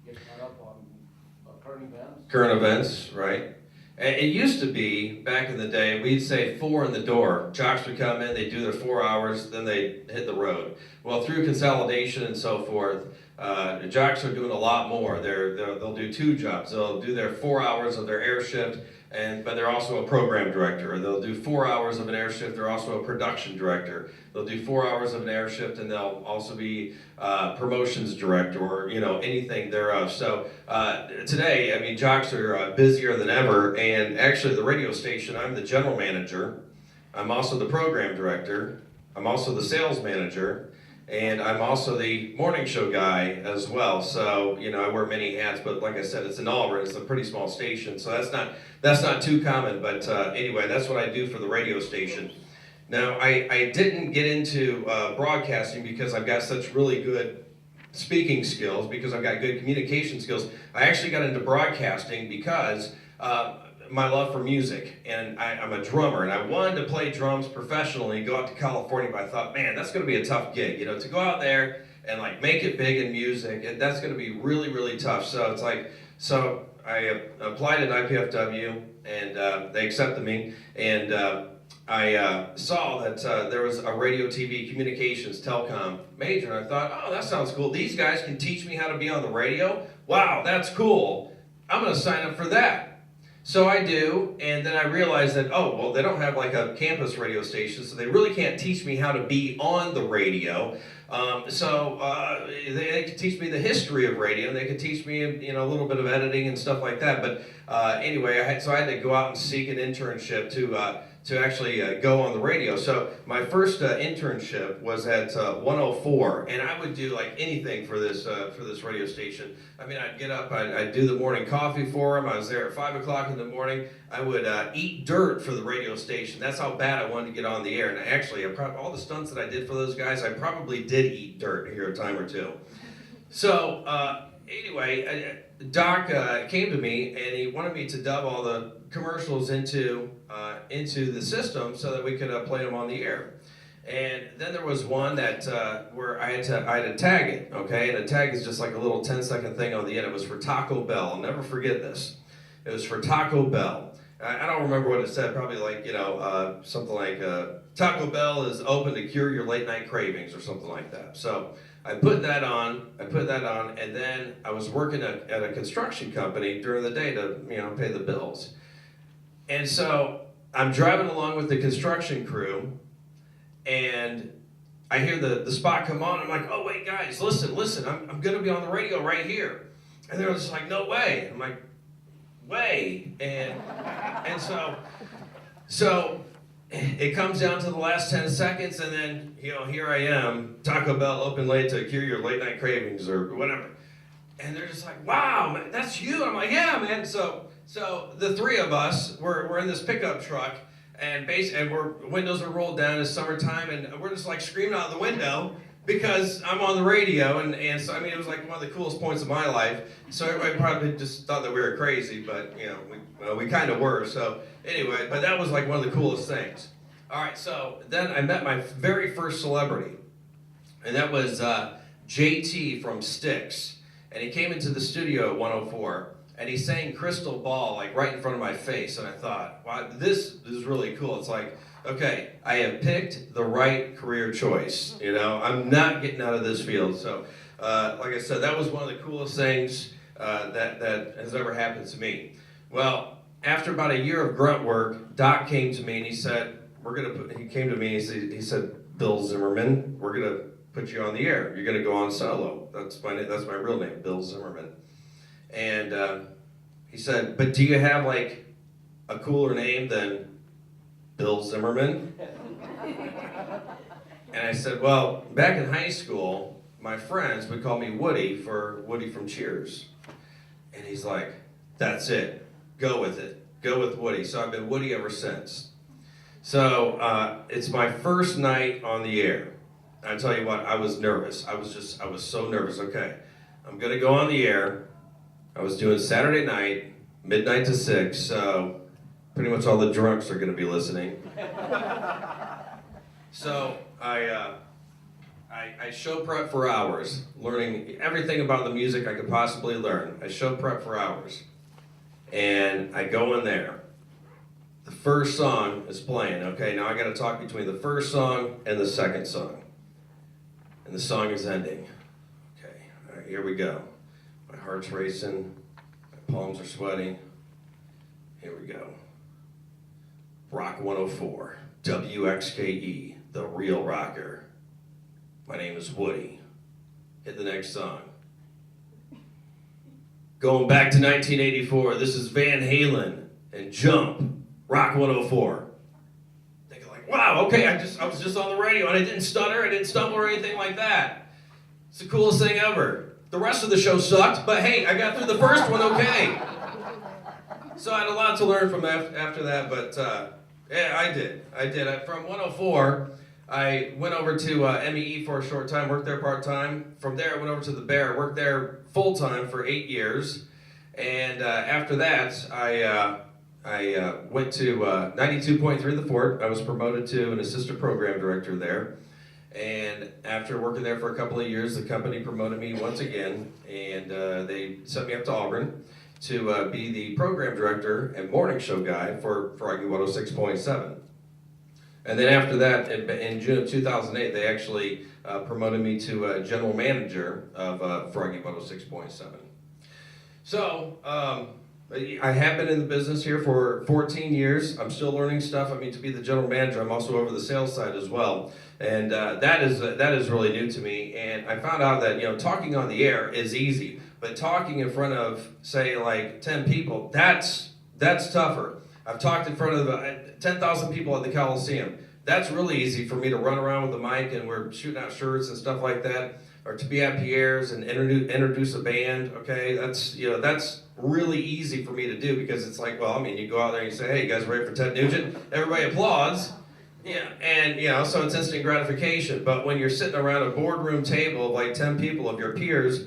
Get caught up on current events. Current events, right. It used to be, back in the day, we'd say 4 in the door. Jocks would come in, they'd do their 4 hours, then they'd hit the road. Well, through consolidation and so forth, jocks are doing a lot more. They'll do 2 jobs. They'll do their 4 hours of their air shift, but they're also a program director. Or they'll do 4 hours of an air shift, they're also a production director. They'll do 4 hours of an air shift, and they'll also be promotions director, or anything thereof. So today, I mean, jocks are busier than ever, and actually the radio station, I'm the general manager. I'm also the program director. I'm also the sales manager, and I'm also the morning show guy as well. So I wear many hats, but like I said, it's in Auburn. It's a pretty small station, so that's not too common. But anyway, that's what I do for the radio station. Now, I didn't get into broadcasting because I've got such really good speaking skills, because I've got good communication skills. I actually got into broadcasting because my love for music, and I'm a drummer, and I wanted to play drums professionally, go out to California, but I thought, man, that's going to be a tough gig, to go out there and like make it big in music, and that's going to be really, really tough. So it's like, I applied at IPFW, and they accepted me, and I saw that there was a radio, TV, communications, telecom major, and I thought, oh, that sounds cool. These guys can teach me how to be on the radio. Wow, that's cool. I'm going to sign up for that. So I do, and then I realized that, oh, well, they don't have like a campus radio station, so they really can't teach me how to be on the radio. They could teach me the history of radio, and they could teach me, a little bit of editing and stuff like that. But anyway, I had to go out and seek an internship to actually go on the radio. So my first internship was at 104, and I would do like anything for this radio station. I mean, I'd get up, I'd do the morning coffee for them. I was there at 5 o'clock in the morning. I would eat dirt for the radio station. That's how bad I wanted to get on the air. And actually, all the stunts that I did for those guys, I probably did eat dirt here a time or two. So anyway, Doc came to me and he wanted me to dub all the commercials into the system so that we could play them on the air. And then there was one that where I had to tag it, okay? And a tag is just like a little 10-second thing on the end. It was for Taco Bell. I'll never forget this. It was for Taco Bell. I don't remember what it said. Probably like something like Taco Bell is open to cure your late night cravings or something like that. So I put that on, and then I was working at a construction company during the day to pay the bills. And so I'm driving along with the construction crew, and I hear the spot come on. I'm like, oh wait, guys, listen, I'm gonna be on the radio right here. And they're just like, no way. I'm like, way. And so it comes down to the last 10 seconds, and then here I am, Taco Bell open late to cure your late night cravings or whatever. And they're just like, wow, man, that's you. I'm like, yeah, man. So the three of us, we're in this pickup truck, and windows are rolled down. It's summertime, and we're just like screaming out the window because I'm on the radio, and so I mean it was like one of the coolest points of my life. So everybody probably just thought that we were crazy, but we kind of were. So anyway, but that was like one of the coolest things. All right, so then I met my very first celebrity, and that was JT from Styx, and he came into the studio at 104. And he sang Crystal Ball, like right in front of my face. And I thought, wow, this is really cool. It's like, okay, I have picked the right career choice. I'm not getting out of this field. So, like I said, that was one of the coolest things that has ever happened to me. Well, after about a year of grunt work, Doc came to me and he said, he came to me and he said, Bill Zimmerman, we're gonna put you on the air. You're gonna go on solo. That's my real name, Bill Zimmerman. And he said, but do you have like a cooler name than Bill Zimmerman? And I said, well, back in high school, my friends would call me Woody for Woody from Cheers. And he's like, that's it. Go with it. Go with Woody. So I've been Woody ever since. So it's my first night on the air. I tell you what, I was nervous. I was so nervous. Okay, I'm going to go on the air. I was doing Saturday night, midnight to 6, so pretty much all the drunks are going to be listening. So I show prep for hours, learning everything about the music I could possibly learn. I show prep for hours, and I go in there. The first song is playing. Okay, now I got to talk between the first song and the second song, and the song is ending. Okay, all right, here we go. My heart's racing, my palms are sweating. Here we go. Rock 104, WXKE, the real rocker. My name is Woody. Hit the next song. Going back to 1984, this is Van Halen and Jump, Rock 104. Thinking like, wow, okay, I was just on the radio and I didn't stutter, I didn't stumble or anything like that. It's the coolest thing ever. The rest of the show sucked, but hey, I got through the first one okay. So I had a lot to learn from after that, but yeah, I did. From 104, I went over to MEE for a short time, worked there part-time. From there, I went over to the Bear, worked there full-time for 8 years. And after that, I went to 92.3 The Fort. I was promoted to an assistant program director there. And after working there for a couple of years, the company promoted me once again, and they sent me up to Auburn to be the program director and morning show guy for Froggy 106.7. And then after that, in June of 2008, they actually promoted me to general manager of Froggy 106.7. So I have been in the business here for 14 years. I'm still learning stuff. I mean, to be the general manager, I'm also over the sales side as well. And that is really new to me. And I found out that, talking on the air is easy, but talking in front of, say, like 10 people, that's tougher. I've talked in front of 10,000 people at the Coliseum. That's really easy for me to run around with the mic and we're shooting out shirts and stuff like that, or to be at Pierre's and introduce a band. Okay, that's really easy for me to do because it's like, well, I mean, you go out there and you say, hey, you guys ready for Ted Nugent? Everybody applauds. Yeah, and so it's instant gratification. But when you're sitting around a boardroom table of like 10 people of your peers,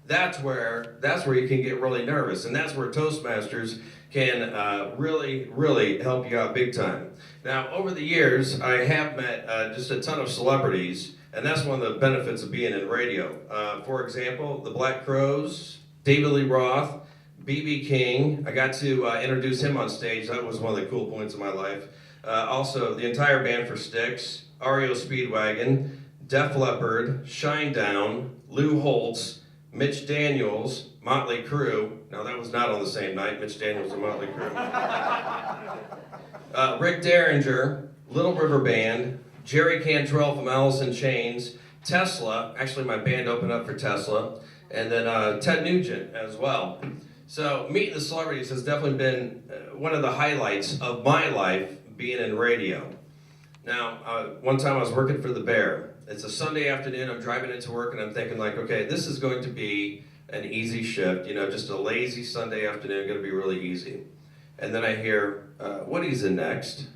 that's where you can get really nervous, and that's where Toastmasters can really help you out big time. Now, over the years, I have met just a ton of celebrities, and that's one of the benefits of being in radio. For example, the Black Crowes, David Lee Roth, B.B. King. I got to introduce him on stage. That was one of the cool points of my life. Also, the entire band for Styx, REO Speedwagon, Def Leppard, Shinedown, Lou Holtz, Mitch Daniels, Motley Crue. Now that was not on the same night, Mitch Daniels and Motley Crue. Rick Derringer, Little River Band, Jerry Cantrell from Alice in Chains, Tesla, actually my band opened up for Tesla, and then Ted Nugent as well. So meeting the celebrities has definitely been one of the highlights of my life being in radio. Now, one time I was working for the Bear. It's a Sunday afternoon, I'm driving into work and I'm thinking like, okay, this is going to be an easy shift, just a lazy Sunday afternoon, gonna be really easy. And then I hear, Woody's in next,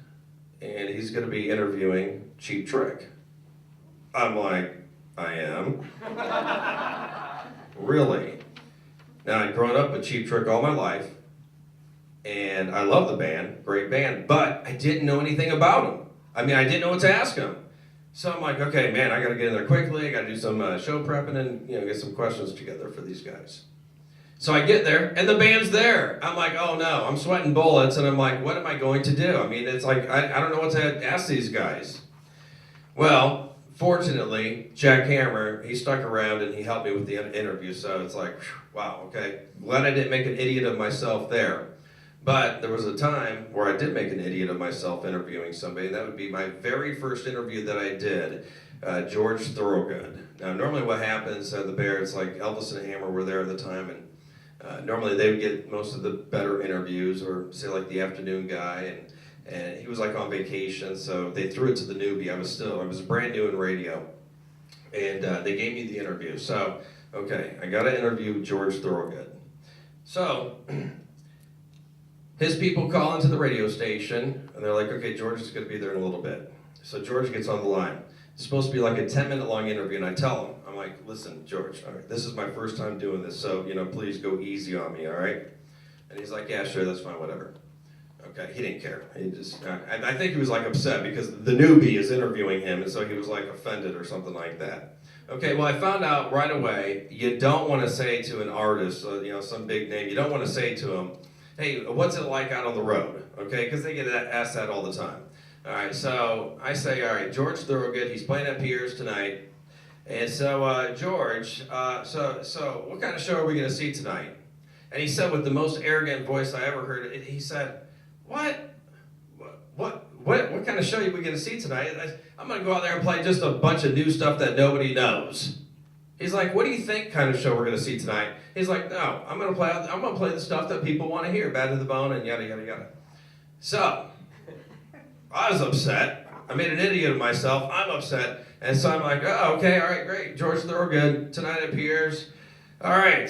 and he's gonna be interviewing Cheap Trick. I'm like, I am? Really? Now, I'd grown up with Cheap Trick all my life, and I love the band, great band, but I didn't know anything about them. I mean, I didn't know what to ask them. So I'm like, okay, man, I gotta get in there quickly, I gotta do some show prepping and get some questions together for these guys. So I get there, and the band's there. I'm like, oh no, I'm sweating bullets, and I'm like, what am I going to do? I mean, it's like, I don't know what to ask these guys. Well, fortunately, Jack Hammer, he stuck around and he helped me with the interview, so it's like, wow, okay. Glad I didn't make an idiot of myself there. But there was a time where I did make an idiot of myself interviewing somebody, and that would be my very first interview that I did, George Thorogood. Now, normally what happens at the Bear, it's like Elvis and Hammer were there at the time, and normally they would get most of the better interviews, or say like the afternoon guy, and he was like on vacation, so they threw it to the newbie. I was brand new in radio, and they gave me the interview. So, okay, I got to interview George Thorogood. So, his people call into the radio station, and they're like, okay, George is going to be there in a little bit. So George gets on the line. It's supposed to be like a 10-minute long interview, and I tell him, I'm like, listen, George, all right, this is my first time doing this, so, please go easy on me, all right? And he's like, yeah, sure, that's fine, whatever. Okay, he didn't care. He just, I think he was like upset because the newbie is interviewing him, and so he was like offended or something like that. Okay, well, I found out right away, you don't want to say to an artist, some big name, you don't want to say to him, hey, what's it like out on the road? Okay, because they get asked that all the time. All right, so I say, all right, George Thorogood, he's playing at Pierre's tonight. And so, George, so what kind of show are we going to see tonight? And he said with the most arrogant voice I ever heard, he said, what kind of show are we going to see tonight? I'm going to go out there and play just a bunch of new stuff that nobody knows. He's like, what do you think kind of show we're going to see tonight? He's like, no, I'm going to play the stuff that people want to hear, Bad to the Bone and yada, yada, yada. So, I was upset. I made an idiot of myself. I'm upset. And so I'm like, oh, okay, all right, great. George Thorogood, tonight at Pierre's. All right,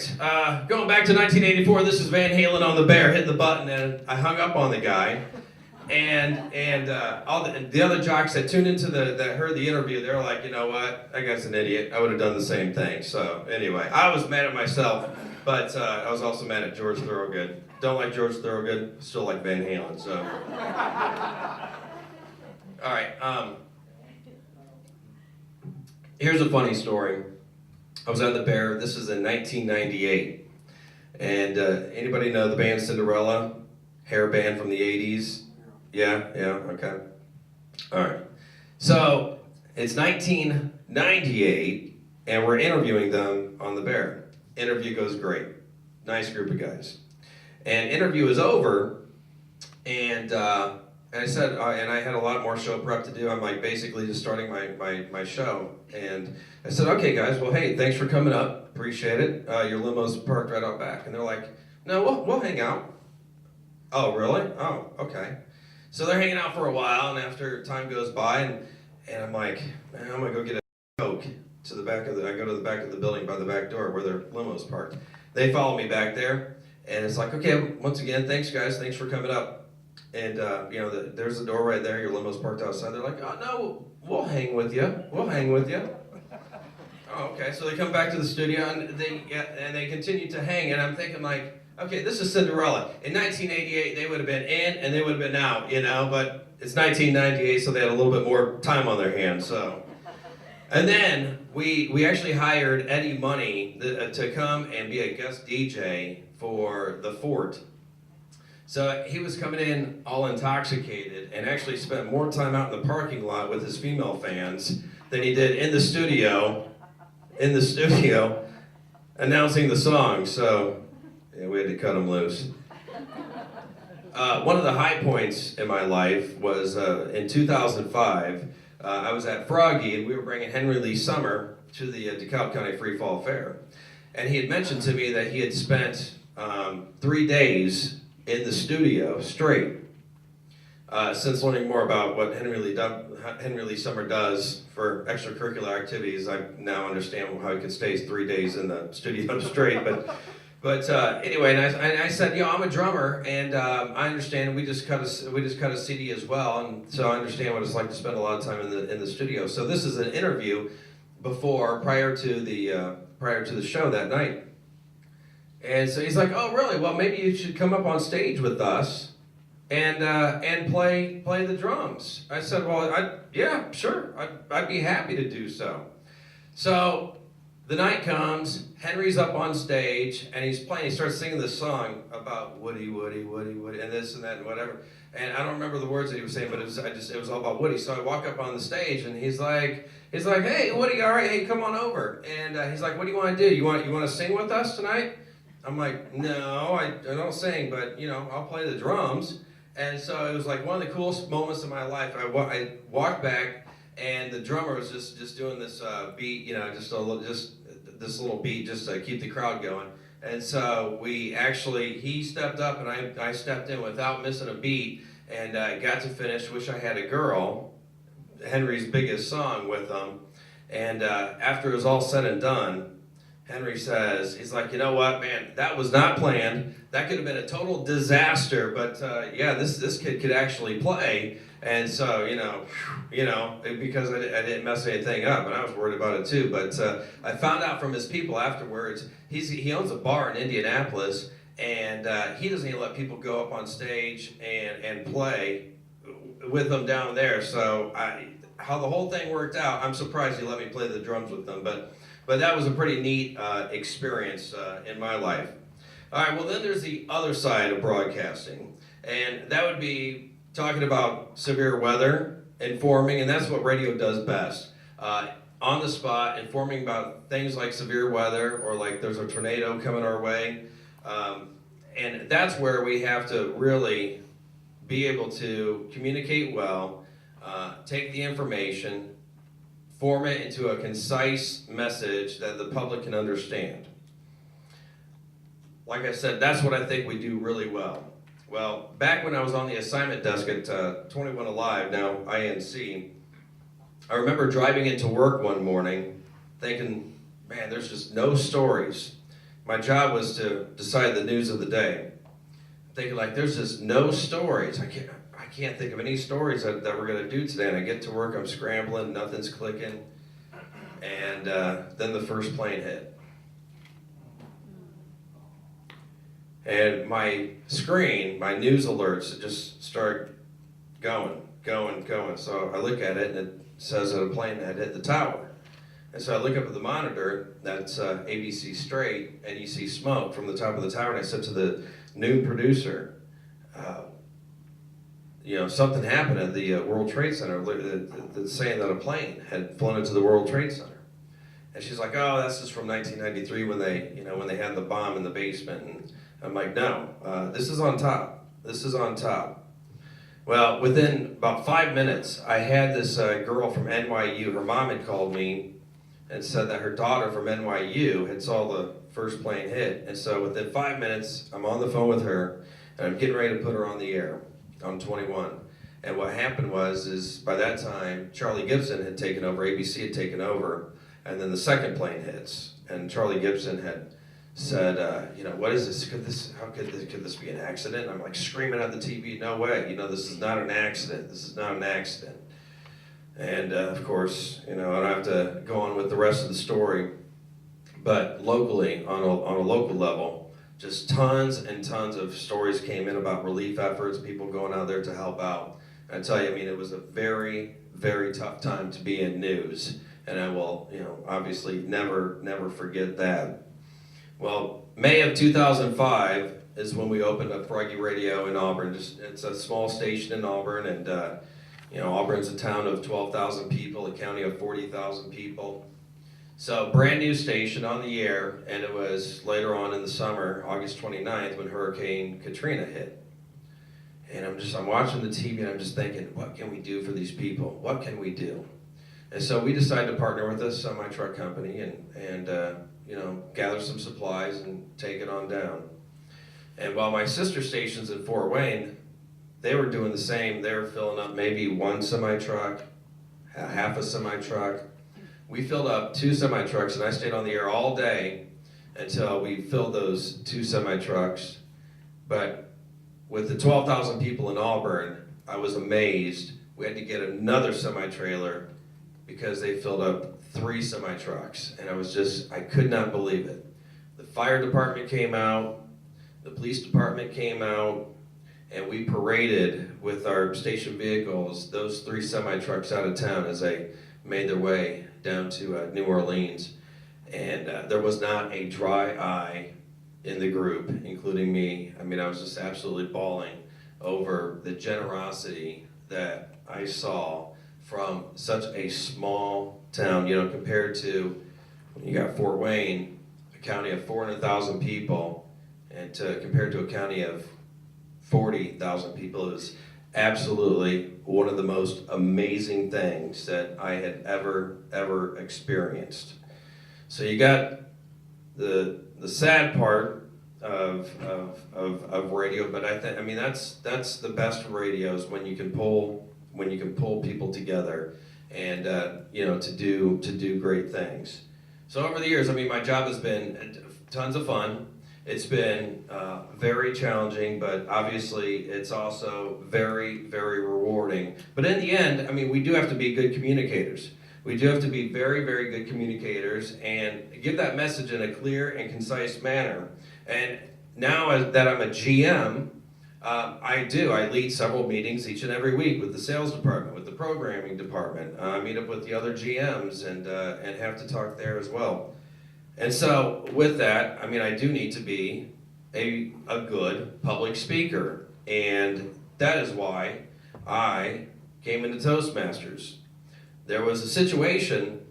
going back to 1984, this is Van Halen on the Bear, hit the button, and I hung up on the guy. And all the other jocks that tuned into that heard the interview, they're like, you know what, that guy's an idiot. I would have done the same thing. So anyway, I was mad at myself, but I was also mad at George Thorogood. Don't like George Thorogood, still like Van Halen. So, all right. Here's a funny story. I was at the Bear. This is in 1998, and anybody know the band Cinderella, hair band from the 80s? Yeah, okay. All right. So it's 1998, and we're interviewing them on the Bear. Interview goes great. Nice group of guys. And interview was over, and I said, and I had a lot more show prep to do. I'm like basically just starting my show. And I said, okay guys, well hey, thanks for coming up, appreciate it. Your limo's parked right out back. And they're like, no, we'll hang out. Oh really? Oh, okay. So they're hanging out for a while, and after time goes by, and I'm like, man, I'm gonna go get a Coke to the back of I go to the back of the building by the back door where their limo's parked. They follow me back there, and it's like, okay, once again, thanks guys, thanks for coming up. And you know, there's the door right there, your limo's parked outside. They're like, oh no, we'll hang with you, we'll hang with you. Oh, okay, so they come back to the studio, and they continue to hang, and I'm thinking like, okay, this is Cinderella. In 1988, they would have been in, and they would have been out, you know, but it's 1998, so they had a little bit more time on their hands, so. And then we actually hired Eddie Money to come and be a guest DJ for the Fort. So he was coming in all intoxicated and actually spent more time out in the parking lot with his female fans than he did in the studio announcing the song. So yeah, we had to cut him loose. One of the high points in my life was in 2005. I was at Froggy, and we were bringing Henry Lee Summer to the DeKalb County Free Fall Fair. And he had mentioned to me that he had spent 3 days in the studio straight. Since learning more about what Henry Lee Summer does for extracurricular activities, I now understand how he could stay 3 days in the studio straight. But anyway, and I said, you know, I'm a drummer, and I understand we just cut a CD as well, and so I understand what it's like to spend a lot of time in the studio. So this is an interview prior to the show that night. And so he's like, oh really? Well, maybe you should come up on stage with us and play the drums. I said, well, yeah, sure, I'd be happy to do so. So the night comes, Henry's up on stage, and he's playing, he starts singing this song about Woody, and this and that and whatever. And I don't remember the words that he was saying, but it was all about Woody. So I walk up on the stage, and he's like, hey, Woody, all right, hey, come on over. And he's like, what do you want to do? You want to sing with us tonight? I'm like, no, I don't sing, but, you know, I'll play the drums. And so it was like one of the coolest moments of my life. I walked back, and the drummer was just doing this beat, you know, just this little beat just to keep the crowd going. And so he stepped up, and I stepped in without missing a beat, and got to finish Wish I Had a Girl, Henry's biggest song, with them. And after it was all said and done, Henry says, he's like, you know what, man, that was not planned. That could have been a total disaster, but yeah, this kid could actually play. And so, you know, because I didn't mess anything up, and I was worried about it too. But I found out from his people afterwards, he owns a bar in Indianapolis, and he doesn't even let people go up on stage and play with them down there. So how the whole thing worked out, I'm surprised he let me play the drums with them. But that was a pretty neat experience in my life. All right, well then there's the other side of broadcasting, and that would be talking about severe weather, informing, and that's what radio does best. On the spot, informing about things like severe weather, or like there's a tornado coming our way. And that's where we have to really be able to communicate well, take the information, form it into a concise message that the public can understand. Like I said, that's what I think we do really well. Well, back when I was on the assignment desk at 21 Alive, now INC, I remember driving into work one morning thinking, man, there's just no stories. My job was to decide the news of the day. Thinking like, there's just no stories. I can't think of any stories that we're gonna do today. And I get to work, I'm scrambling, nothing's clicking. And then the first plane hit. And my screen, my news alerts, just start going. So I look at it, and it says that a plane had hit the tower. And so I look up at the monitor, that's ABC Straight, and you see smoke from the top of the tower. And I said to the noon producer, you know, something happened at the World Trade Center, saying that a plane had flown into the World Trade Center. And she's like, oh, that's just from 1993 when they had the bomb in the basement. And I'm like, no, this is on top. This is on top. Well, within about 5 minutes, I had this girl from NYU. Her mom had called me and said that her daughter from NYU had saw the first plane hit. And so within 5 minutes, I'm on the phone with her, and I'm getting ready to put her on the air on 21. And what happened is by that time, Charlie Gibson had taken over, ABC had taken over, and then the second plane hits. And Charlie Gibson had said, what is this? Could this be an accident? And I'm like screaming at the TV, no way, this is not an accident. This is not an accident. And of course, I don't have to go on with the rest of the story, but locally, on a local level, just tons and tons of stories came in about relief efforts, people going out there to help out. And I tell you, it was a very, very tough time to be in news, and I will, obviously never forget that. Well, May of 2005 is when we opened up Froggy Radio in Auburn. It's a small station in Auburn, and Auburn's a town of 12,000 people, a county of 40,000 people. So brand new station on the air, and it was later on in the summer, August 29th, when Hurricane Katrina hit. And I'm watching the TV, and I'm just thinking, what can we do for these people? What can we do? And so we decided to partner with a semi-truck company and gather some supplies and take it on down. And while my sister stations in Fort Wayne, they were doing the same. They were filling up maybe one semi-truck, half a semi-truck. We filled up 2 semi-trucks, and I stayed on the air all day until we filled those 2 semi-trucks. But with the 12,000 people in Auburn, I was amazed. We had to get another semi-trailer because they filled up 3 semi-trucks, and I could not believe it. The fire department came out, the police department came out, and we paraded with our station vehicles those 3 semi-trucks out of town as they made their way down to New Orleans. And there was not a dry eye in the group, including me. I was just absolutely bawling over the generosity that I saw from such a small town, compared to when you got Fort Wayne, a county of 400,000 people, and compared to a county of 40,000 people. It was absolutely one of the most amazing things that I had ever experienced. So you got the sad part of radio, but that's the best radios when you can pull people together and to do great things. So over the years, my job has been tons of fun. It's been very challenging, but obviously it's also very, very rewarding. But in the end, we do have to be good communicators. We do have to be very, very good communicators and give that message in a clear and concise manner. And now that I'm a GM, I lead several meetings each and every week with the sales department, with the programming department. I meet up with the other GMs and have to talk there as well. And so with that, I do need to be a good public speaker. And that is why I came into Toastmasters. There was a situation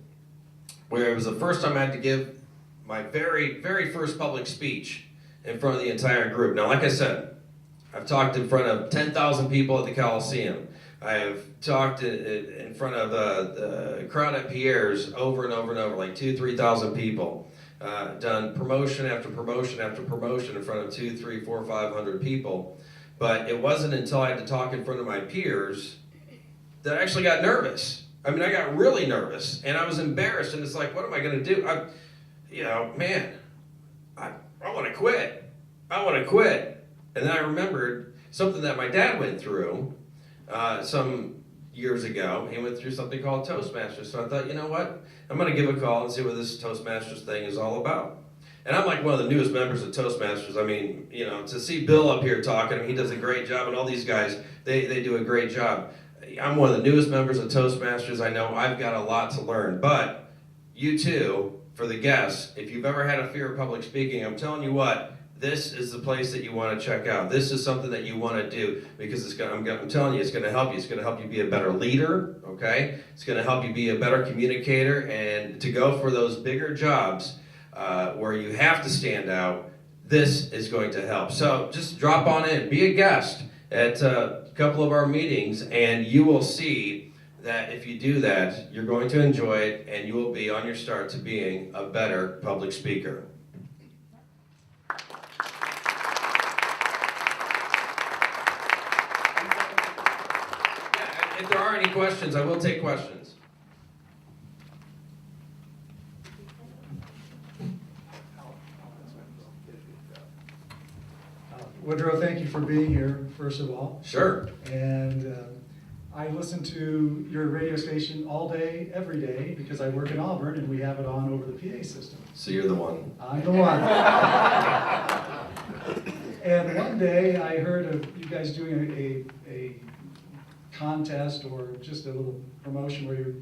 where it was the first time I had to give my very, very first public speech in front of the entire group. Now, like I said, I've talked in front of 10,000 people at the Coliseum. I have talked in front of the crowd at Pierre's over and over and over, like 2,000 to 3,000 people. Done promotion after promotion after promotion in front of 200, 300, 400, 500 people. But it wasn't until I had to talk in front of my peers that I actually got nervous. I got really nervous, and I was embarrassed, and it's like, what am I going to do? I want to quit. I want to quit. And then I remembered something that my dad went through some years ago. He went through something called Toastmasters. So I thought, you know what? I'm going to give a call and see what this Toastmasters thing is all about. And I'm like one of the newest members of Toastmasters. To see Bill up here talking, he does a great job, and all these guys, they do a great job. I'm one of the newest members of Toastmasters. I know I've got a lot to learn, but you too, for the guests, if you've ever had a fear of public speaking, I'm telling you what, this is the place that you want to check out. This is something that you want to do because I'm telling you, it's going to help you. It's going to help you be a better leader, okay? It's going to help you be a better communicator, and to go for those bigger jobs where you have to stand out. this is going to help. So just drop on in, be a guest at a couple of our meetings, and you will see that if you do that, you're going to enjoy it, and you will be on your start to being a better public speaker. Yeah, if there are any questions, I will take questions. Woodrow, thank you for being here, first of all. Sure. And I listen to your radio station all day, every day, because I work in Auburn and we have it on over the PA system. So you're the one. I'm the one. And one day I heard of you guys doing a contest or just a little promotion where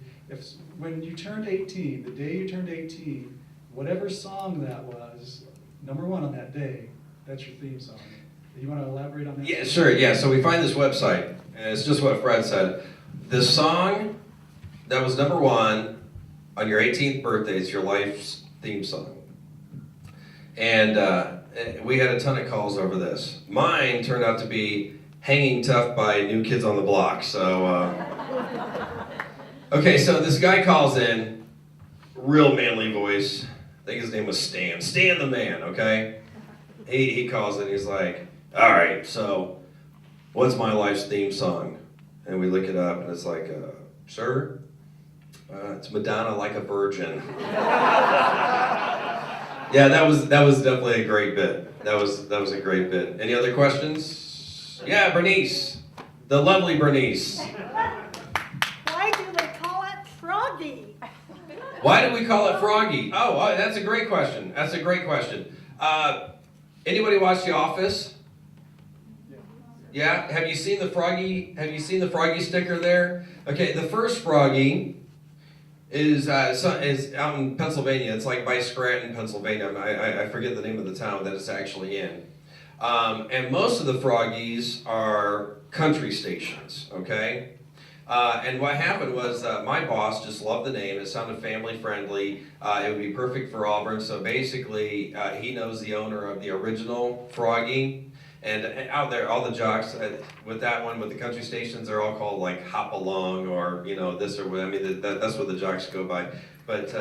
when you turned 18, the day you turned 18, whatever song that was, number one on that day, that's your theme song. You want to elaborate on that? Yeah, sure. Yeah, so we find this website, and it's just what Fred said. The song that was number one on your 18th birthday is your life's theme song. And we had a ton of calls over this. Mine turned out to be Hanging Tough by New Kids on the Block. So, okay, so this guy calls in, real manly voice. I think his name was Stan. Stan the man, okay? He calls in, he's like, all right, so what's my life's theme song? And we look it up, and it's like, sir, it's Madonna Like a Virgin. Yeah, that was definitely a great bit. That was a great bit. Any other questions? Yeah, Bernice, the lovely Bernice. Why do they call it Froggy? Why do we call it Froggy? Oh, that's a great question. That's a great question. Anybody watch The Office? Yeah. Have you seen the Froggy? Have you seen the Froggy sticker there? Okay, the first Froggy is out in Pennsylvania. It's like by Scranton, Pennsylvania. I forget the name of the town that it's actually in. And most of the Froggies are country stations. Okay. And what happened was my boss just loved the name. It sounded family friendly. It would be perfect for Auburn. So basically, he knows the owner of the original Froggy. And out there, all the jocks with that one, with the country stations, they're all called like Hop Along or, this or what. I mean, that's what the jocks go by. But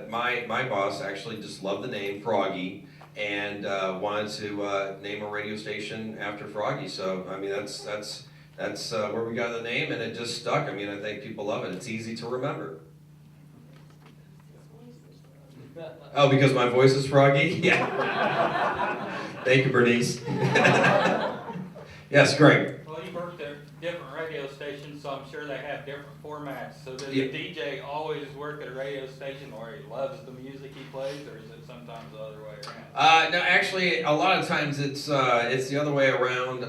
my boss actually just loved the name Froggy and wanted to name a radio station after Froggy. So, I mean, that's where we got the name, and it just stuck. I mean, I think people love it. It's easy to remember. Oh, because my voice is froggy? Yeah. Thank you, Bernice. Yes, Greg. Well, you worked at different radio stations, so I'm sure they have different formats. So does Yeah. the DJ always work at a radio station where he loves the music he plays, or is it sometimes the other way around? No, actually, a lot of times it's the other way around.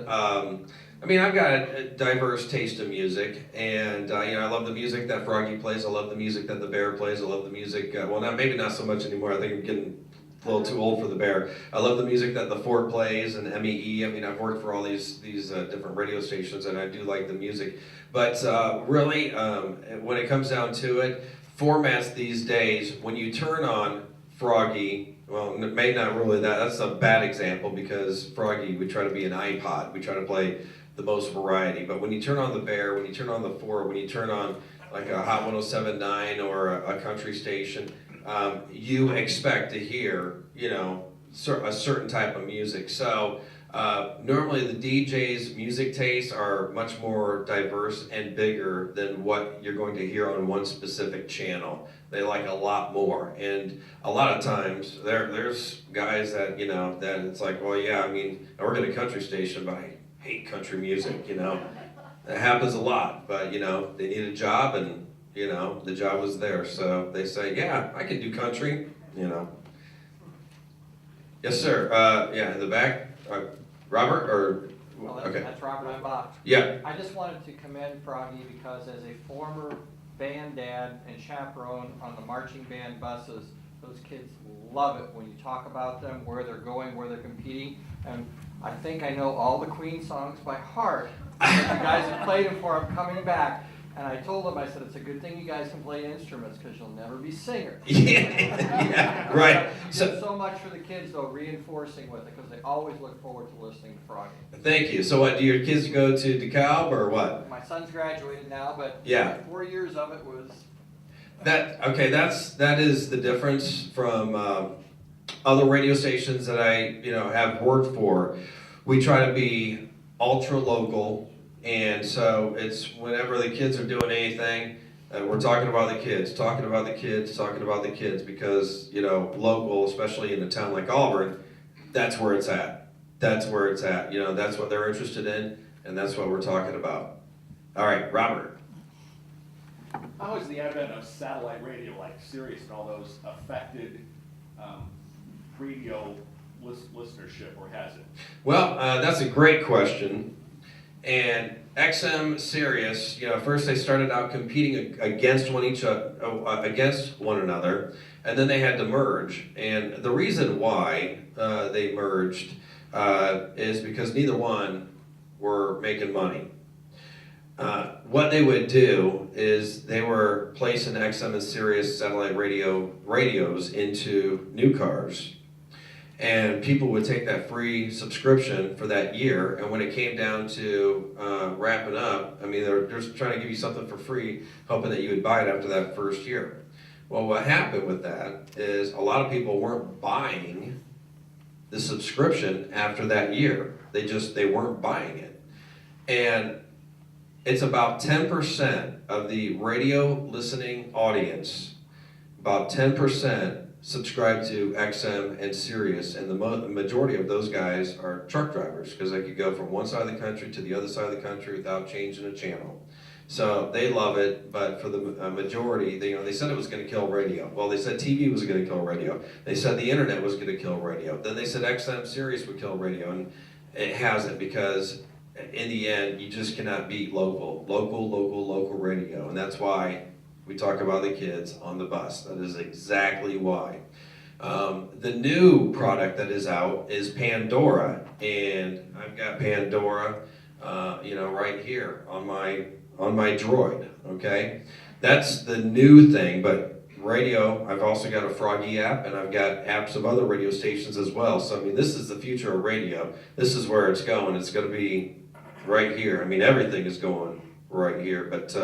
I mean, I've got a diverse taste of music, and I love the music that Froggy plays. I love the music that the Bear plays. I love the music. Maybe not so much anymore. I think I'm getting a little too old for the Bear. I love the music that the Fort plays and MEE. I mean, I've worked for all these different radio stations, and I do like the music. But really, when it comes down to it, formats these days, when you turn on Froggy, well, maybe not really that. That's a bad example because Froggy, we try to be an iPod. We try to play the most variety. But when you turn on the Bear, when you turn on the Fort, when you turn on like a Hot 107.9 or a country station, you expect to hear, a certain type of music. So normally the DJ's music tastes are much more diverse and bigger than what you're going to hear on one specific channel. They like a lot more. And a lot of times there's guys that, that it's like, well, yeah, I mean, I work at a country station, but I hate country music, That happens a lot, but, they need a job and, the job was there. So they say, yeah, I can do country, Yes, sir. Yeah, in the back. Robert, or, okay. That's Robert, I'm Bob. Yeah. I just wanted to commend Froggy because as a former band dad and chaperone on the marching band buses, those kids love it when you talk about them, where they're going, where they're competing. And I think I know all the Queen songs by heart. You guys have played them for them coming back. And I told them, I said, it's a good thing you guys can play instruments because you'll never be singers. Yeah, right. did so much for the kids, though, reinforcing with it, because they always look forward to listening to Froggy. Thank you. So what, do your kids go to DeKalb or what? My son's graduated now, but Yeah. 4 years of it was. That is the difference from other radio stations that I have worked for. We try to be ultra local, and so it's whenever the kids are doing anything, we're talking about the kids, because local, especially in a town like Auburn, that's where it's at. That's where it's at. That's what they're interested in, and that's what we're talking about. All right, Robert. How has the advent of satellite radio like Sirius and all those affected radio listenership, or has it? Well, that's a great question. And XM Sirius, first they started out competing against one another, and then they had to merge. And the reason why they merged is because neither one were making money. What they would do is they were placing XM and Sirius satellite radios into new cars, and people would take that free subscription for that year, and when it came down to wrapping up, they're just trying to give you something for free, hoping that you would buy it after that first year. Well, what happened with that is a lot of people weren't buying the subscription after that year. They weren't buying it. And it's about 10% of the radio listening audience, about 10% subscribe to XM and Sirius, and the majority of those guys are truck drivers, because they could go from one side of the country to the other side of the country without changing a channel. So they love it, but for the majority, they said it was going to kill radio. Well, they said TV was going to kill radio. They said the internet was going to kill radio. Then they said XM Sirius would kill radio, and it hasn't, because in the end, you just cannot beat local radio, and that's why we talk about the kids on the bus. That is exactly why. The new product that is out is Pandora, and I've got Pandora, right here on my Droid. Okay, that's the new thing. But radio, I've also got a Froggy app, and I've got apps of other radio stations as well. So this is the future of radio. This is where it's going. It's going to be right here. Everything is going right here. But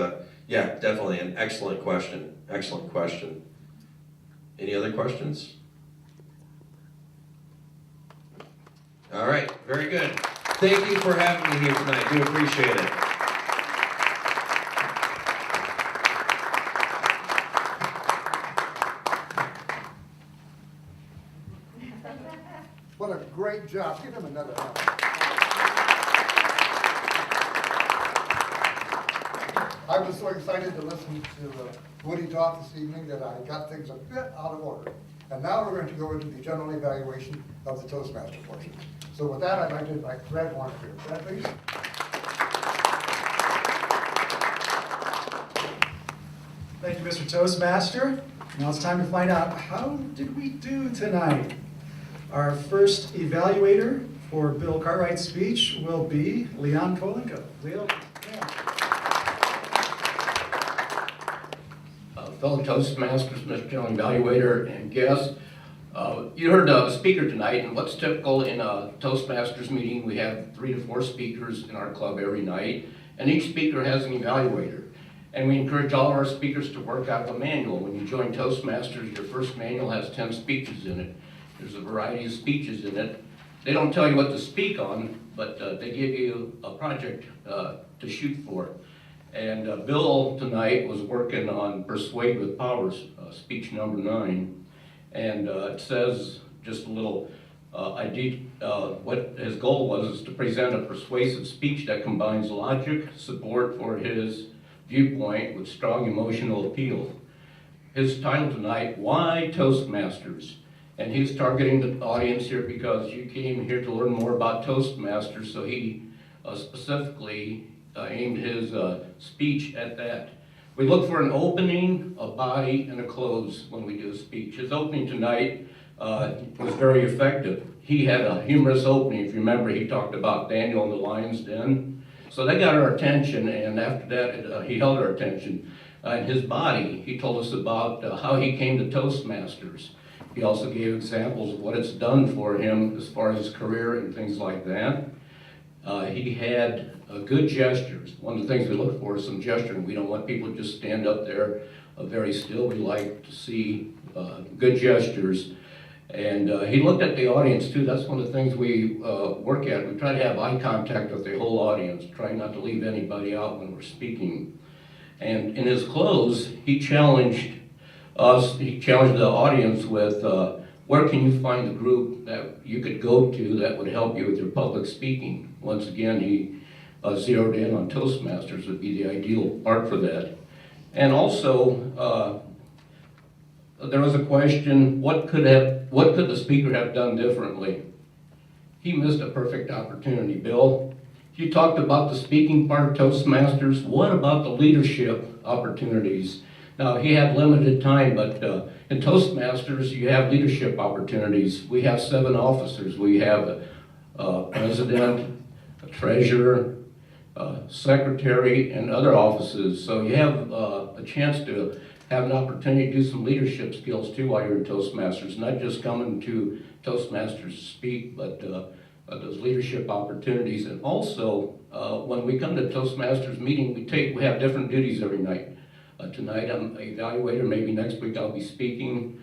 yeah, definitely an excellent question. Excellent question. Any other questions? All right, very good. Thank you for having me here tonight. I do appreciate it. What a great job. Give him another hand. I was so excited to listen to Woody talk this evening that I got things a bit out of order. And now we're going to go into the general evaluation of the Toastmaster portion. So with that, I'd like to invite Fred Warner here. Fred, please. Thank you, Mr. Toastmaster. Now it's time to find out, how did we do tonight? Our first evaluator for Bill Cartwright's speech will be Leon Kolenko. Leo? Fellow Toastmasters, Mr. General Evaluator, and guests. You heard the speaker tonight, and what's typical in a Toastmasters meeting, we have 3 to 4 speakers in our club every night, and each speaker has an evaluator. And we encourage all of our speakers to work out the manual. When you join Toastmasters, your first manual has 10 speeches in it. There's a variety of speeches in it. They don't tell you what to speak on, but they give you a project to shoot for. And Bill tonight was working on Persuade with Power, speech number 9. And it says, just a little idea, what his goal was is to present a persuasive speech that combines logic, support for his viewpoint with strong emotional appeal. His title tonight, Why Toastmasters? And he's targeting the audience here because you came here to learn more about Toastmasters, so he specifically aimed his speech at that. We look for an opening, a body, and a close when we do a speech. His opening tonight was very effective. He had a humorous opening. If you remember, he talked about Daniel and the lion's den. So they got our attention, and after that, he held our attention. In his body, he told us about how he came to Toastmasters. He also gave examples of what it's done for him as far as his career and things like that. He had good gestures. One of the things we look for is some gesturing. We don't want people to just stand up there very still. We like to see good gestures. And he looked at the audience too. That's one of the things we work at. We try to have eye contact with the whole audience, try not to leave anybody out when we're speaking. And in his close, he challenged us, he challenged the audience with where can you find the group that you could go to that would help you with your public speaking. Once again, he zeroed in on Toastmasters would be the ideal part for that. And also, there was a question, what could the speaker have done differently? He missed a perfect opportunity. Bill, you talked about the speaking part of Toastmasters. What about the leadership opportunities? Now, he had limited time, but in Toastmasters, you have leadership opportunities. We have 7 officers. We have a president, a treasurer, secretary, and other offices. So you have a chance to have an opportunity to do some leadership skills too while you're in Toastmasters, not just coming to Toastmasters to speak, but those leadership opportunities. And also, when we come to Toastmasters meeting, we have different duties every night. Tonight I'm an evaluator, maybe next week I'll be speaking,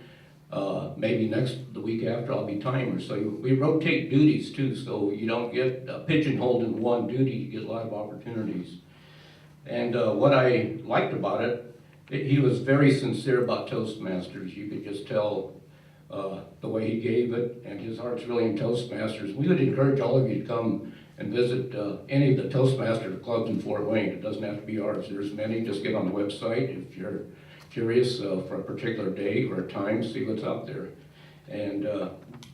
maybe the week after I'll be timer. So we rotate duties too, so you don't get pigeonholed in one duty, you get a lot of opportunities. And what I liked about it, he was very sincere about Toastmasters. You could just tell the way he gave it, and his heart's really in Toastmasters. We would encourage all of you to come and visit any of the Toastmaster clubs in Fort Wayne. It doesn't have to be ours. There's many. Just get on the website if you're curious for a particular day or a time, see what's out there. And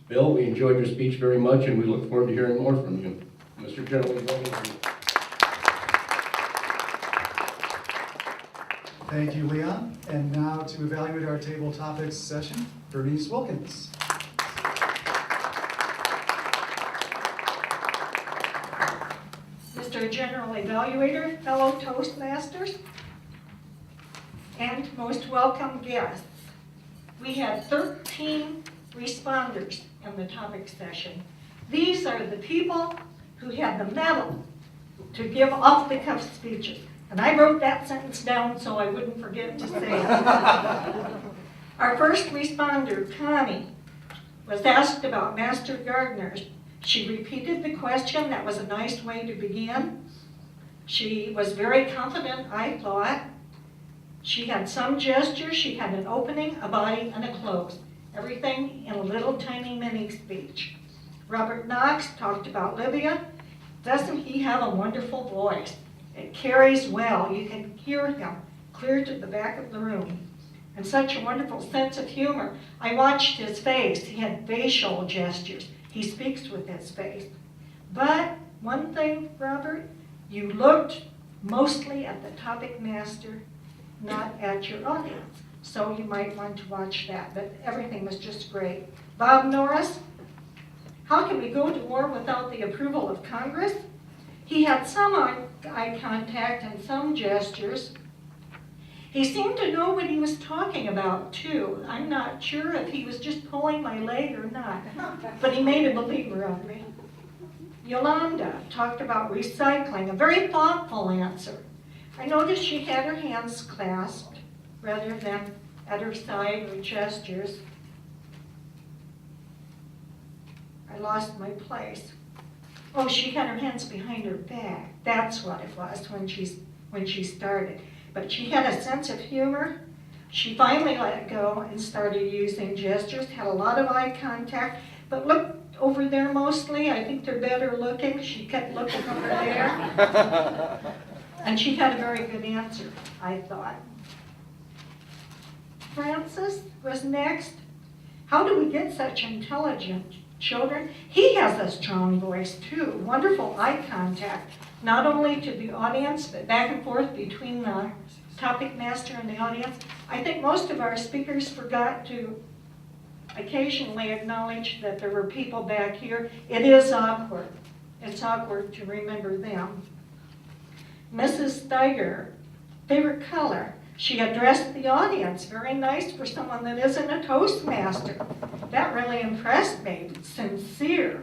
Bill, we enjoyed your speech very much, and we look forward to hearing more from you. Mr. General, Thank you, Leon. And now to evaluate our table topics session, Bernice Wilkins. Mr. General Evaluator, fellow Toastmasters, and most welcome guests. We had 13 responders in the topic session. These are the people who had the mettle to give off-the-cuff speeches. And I wrote that sentence down so I wouldn't forget to say it. Our first responder, Connie, was asked about master gardeners. She repeated the question. That was a nice way to begin. She was very confident, I thought. She had some gestures. She had an opening, a body, and a close. Everything in a little tiny mini speech. Robert Knox talked about Libya. Doesn't he have a wonderful voice? It carries well. You can hear him clear to the back of the room. And such a wonderful sense of humor. I watched his face. He had facial gestures. He speaks with his face. But one thing, Robert, you looked mostly at the topic master, not at your audience. So you might want to watch that. But everything was just great. Bob Norris, how can we go to war without the approval of Congress? He had some eye contact and some gestures. He seemed to know what he was talking about, too. I'm not sure if he was just pulling my leg or not, but he made a believer of me. Yolanda talked about recycling, a very thoughtful answer. I noticed she had her hands clasped rather than at her side with gestures. I lost my place. Oh, she had her hands behind her back. That's what it was when she started. But she had a sense of humor. She finally let it go and started using gestures, had a lot of eye contact, but looked over there mostly. I think they're better looking. She kept looking over there. And she had a very good answer, I thought. Francis was next. How do we get such intelligent children? He has a strong voice too, wonderful eye contact, not only to the audience, but back and forth between the topic master and the audience. I think most of our speakers forgot to occasionally acknowledge that there were people back here. It is awkward. It's awkward to remember them. Mrs. Steiger, favorite color. She addressed the audience, very nice for someone that isn't a Toastmaster. That really impressed me, sincere.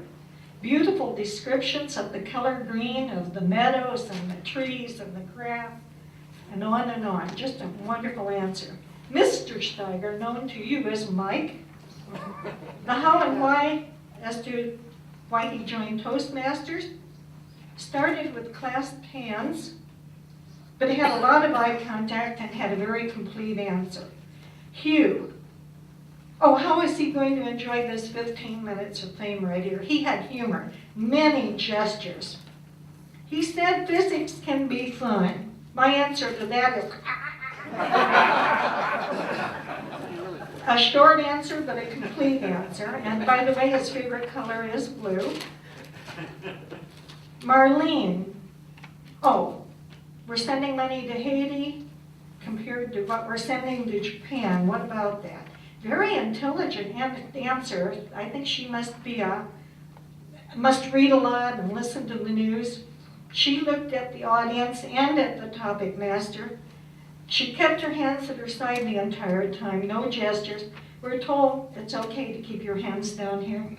Beautiful descriptions of the color green of the meadows and the trees and the grass, and on and on. Just a wonderful answer. Mr. Steiger, known to you as Mike, the how and why as to why he joined Toastmasters, started with clasped hands, but he had a lot of eye contact and had a very complete answer. Hugh, oh, how is he going to enjoy this 15 minutes of fame right here? He had humor, many gestures. He said physics can be fun. My answer to that is a short answer, but a complete answer. And by the way, his favorite color is blue. Marlene, oh, we're sending money to Haiti compared to what we're sending to Japan. What about that? Very intelligent answer. I think she must read a lot and listen to the news. She looked at the audience and at the topic master. She kept her hands at her side the entire time, no gestures. We're told it's okay to keep your hands down here.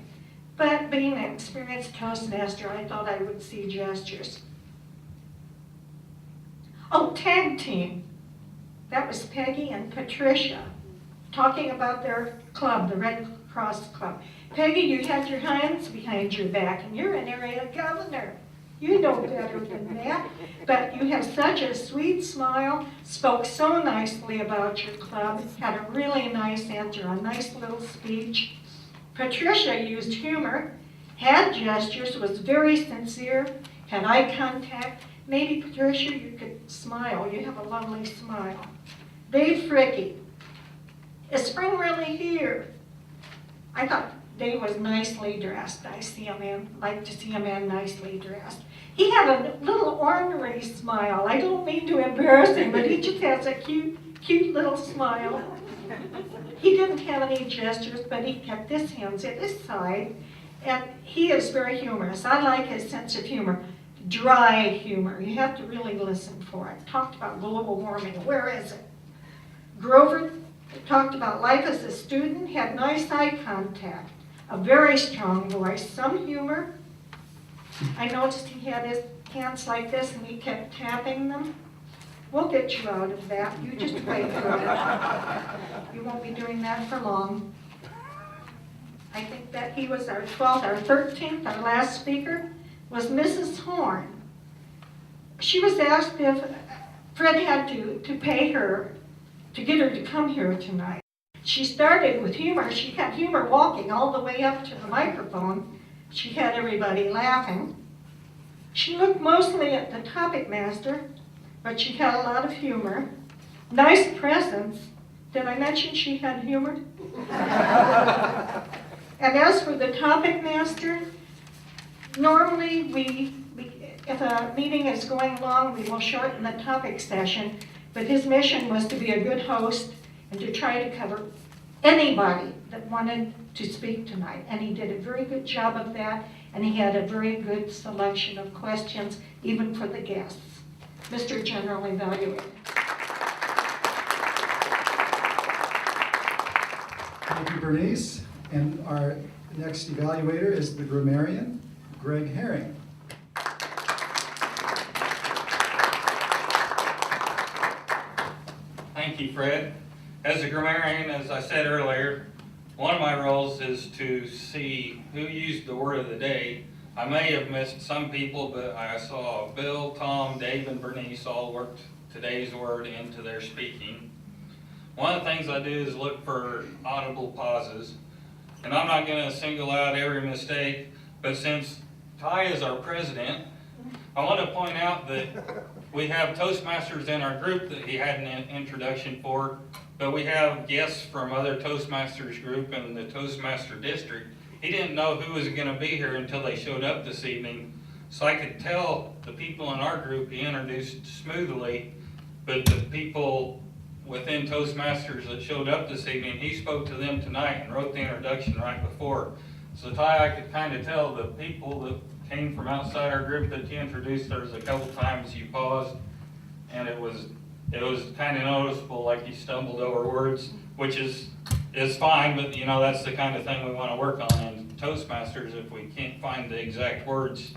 But being an experienced Toastmaster, I thought I would see gestures. Oh, tag team. That was Peggy and Patricia talking about their club, the Red Cross Club. Peggy, you had your hands behind your back, and you're an area governor. You know better than that. But you have such a sweet smile, spoke so nicely about your club, had a really nice answer, a nice little speech. Patricia used humor, had gestures, was very sincere, had eye contact. Maybe, Patricia, you could smile. You have a lovely smile. Dave Fricky, is spring really here? I thought Dave was nicely dressed. Like to see a man nicely dressed. He had a little ornery smile. I don't mean to embarrass him, but he just has a cute little smile. He didn't have any gestures, but he kept his hands at his side, and he is very humorous. I like his sense of humor. Dry humor. You have to really listen for it. Talked about global warming. Where is it? Grover talked about life as a student, had nice eye contact, a very strong voice, some humor. I noticed he had his hands like this and he kept tapping them. We'll get you out of that. You just wait for it. You won't be doing that for long. I think that he was our 12th, our 13th, our last speaker was Mrs. Horn. She was asked if Fred had to pay her to get her to come here tonight. She started with humor. She had humor walking all the way up to the microphone. She had everybody laughing. She looked mostly at the topic master, but she had a lot of humor. Nice presence. Did I mention she had humor? And as for the topic master, normally if a meeting is going long, we will shorten the topic session, but his mission was to be a good host and to try to cover anybody that wanted to speak tonight. And he did a very good job of that, and he had a very good selection of questions, even for the guests. Mr. General Evaluator. Thank you, Bernice. And our next evaluator is the grammarian, Greg Herring. Thank you, Fred. As a grammarian, as I said earlier, one of my roles is to see who used the word of the day. I may have missed some people, but I saw Bill, Tom, Dave, and Bernice all worked today's word into their speaking. One of the things I do is look for audible pauses. And I'm not going to single out every mistake, but since Ty is our president, I want to point out that we have Toastmasters in our group that he had an introduction for, but we have guests from other Toastmasters group in the Toastmaster district. He didn't know who was going to be here until they showed up this evening, so I could tell the people in our group he introduced smoothly, but the people within Toastmasters that showed up this evening, he spoke to them tonight and wrote the introduction right before. So Ty, I could kind of tell the people that came from outside our group that you introduced, there was a couple times you paused, and it was it was kind of noticeable, like he stumbled over words, which is fine, but you know, that's the kind of thing we want to work on in Toastmasters. If we can't find the exact words,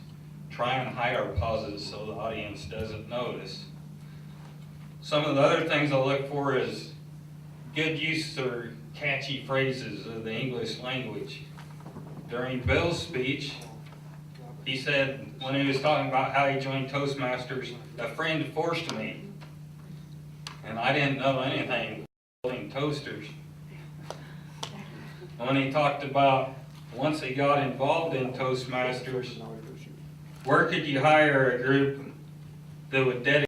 try and hide our pauses so the audience doesn't notice. Some of the other things I'll look for is good use or catchy phrases of the English language. During Bill's speech, he said, when he was talking about how he joined Toastmasters, a friend forced me. And I didn't know anything building toasters. When he talked about once he got involved in Toastmasters, where could you hire a group that would dedicate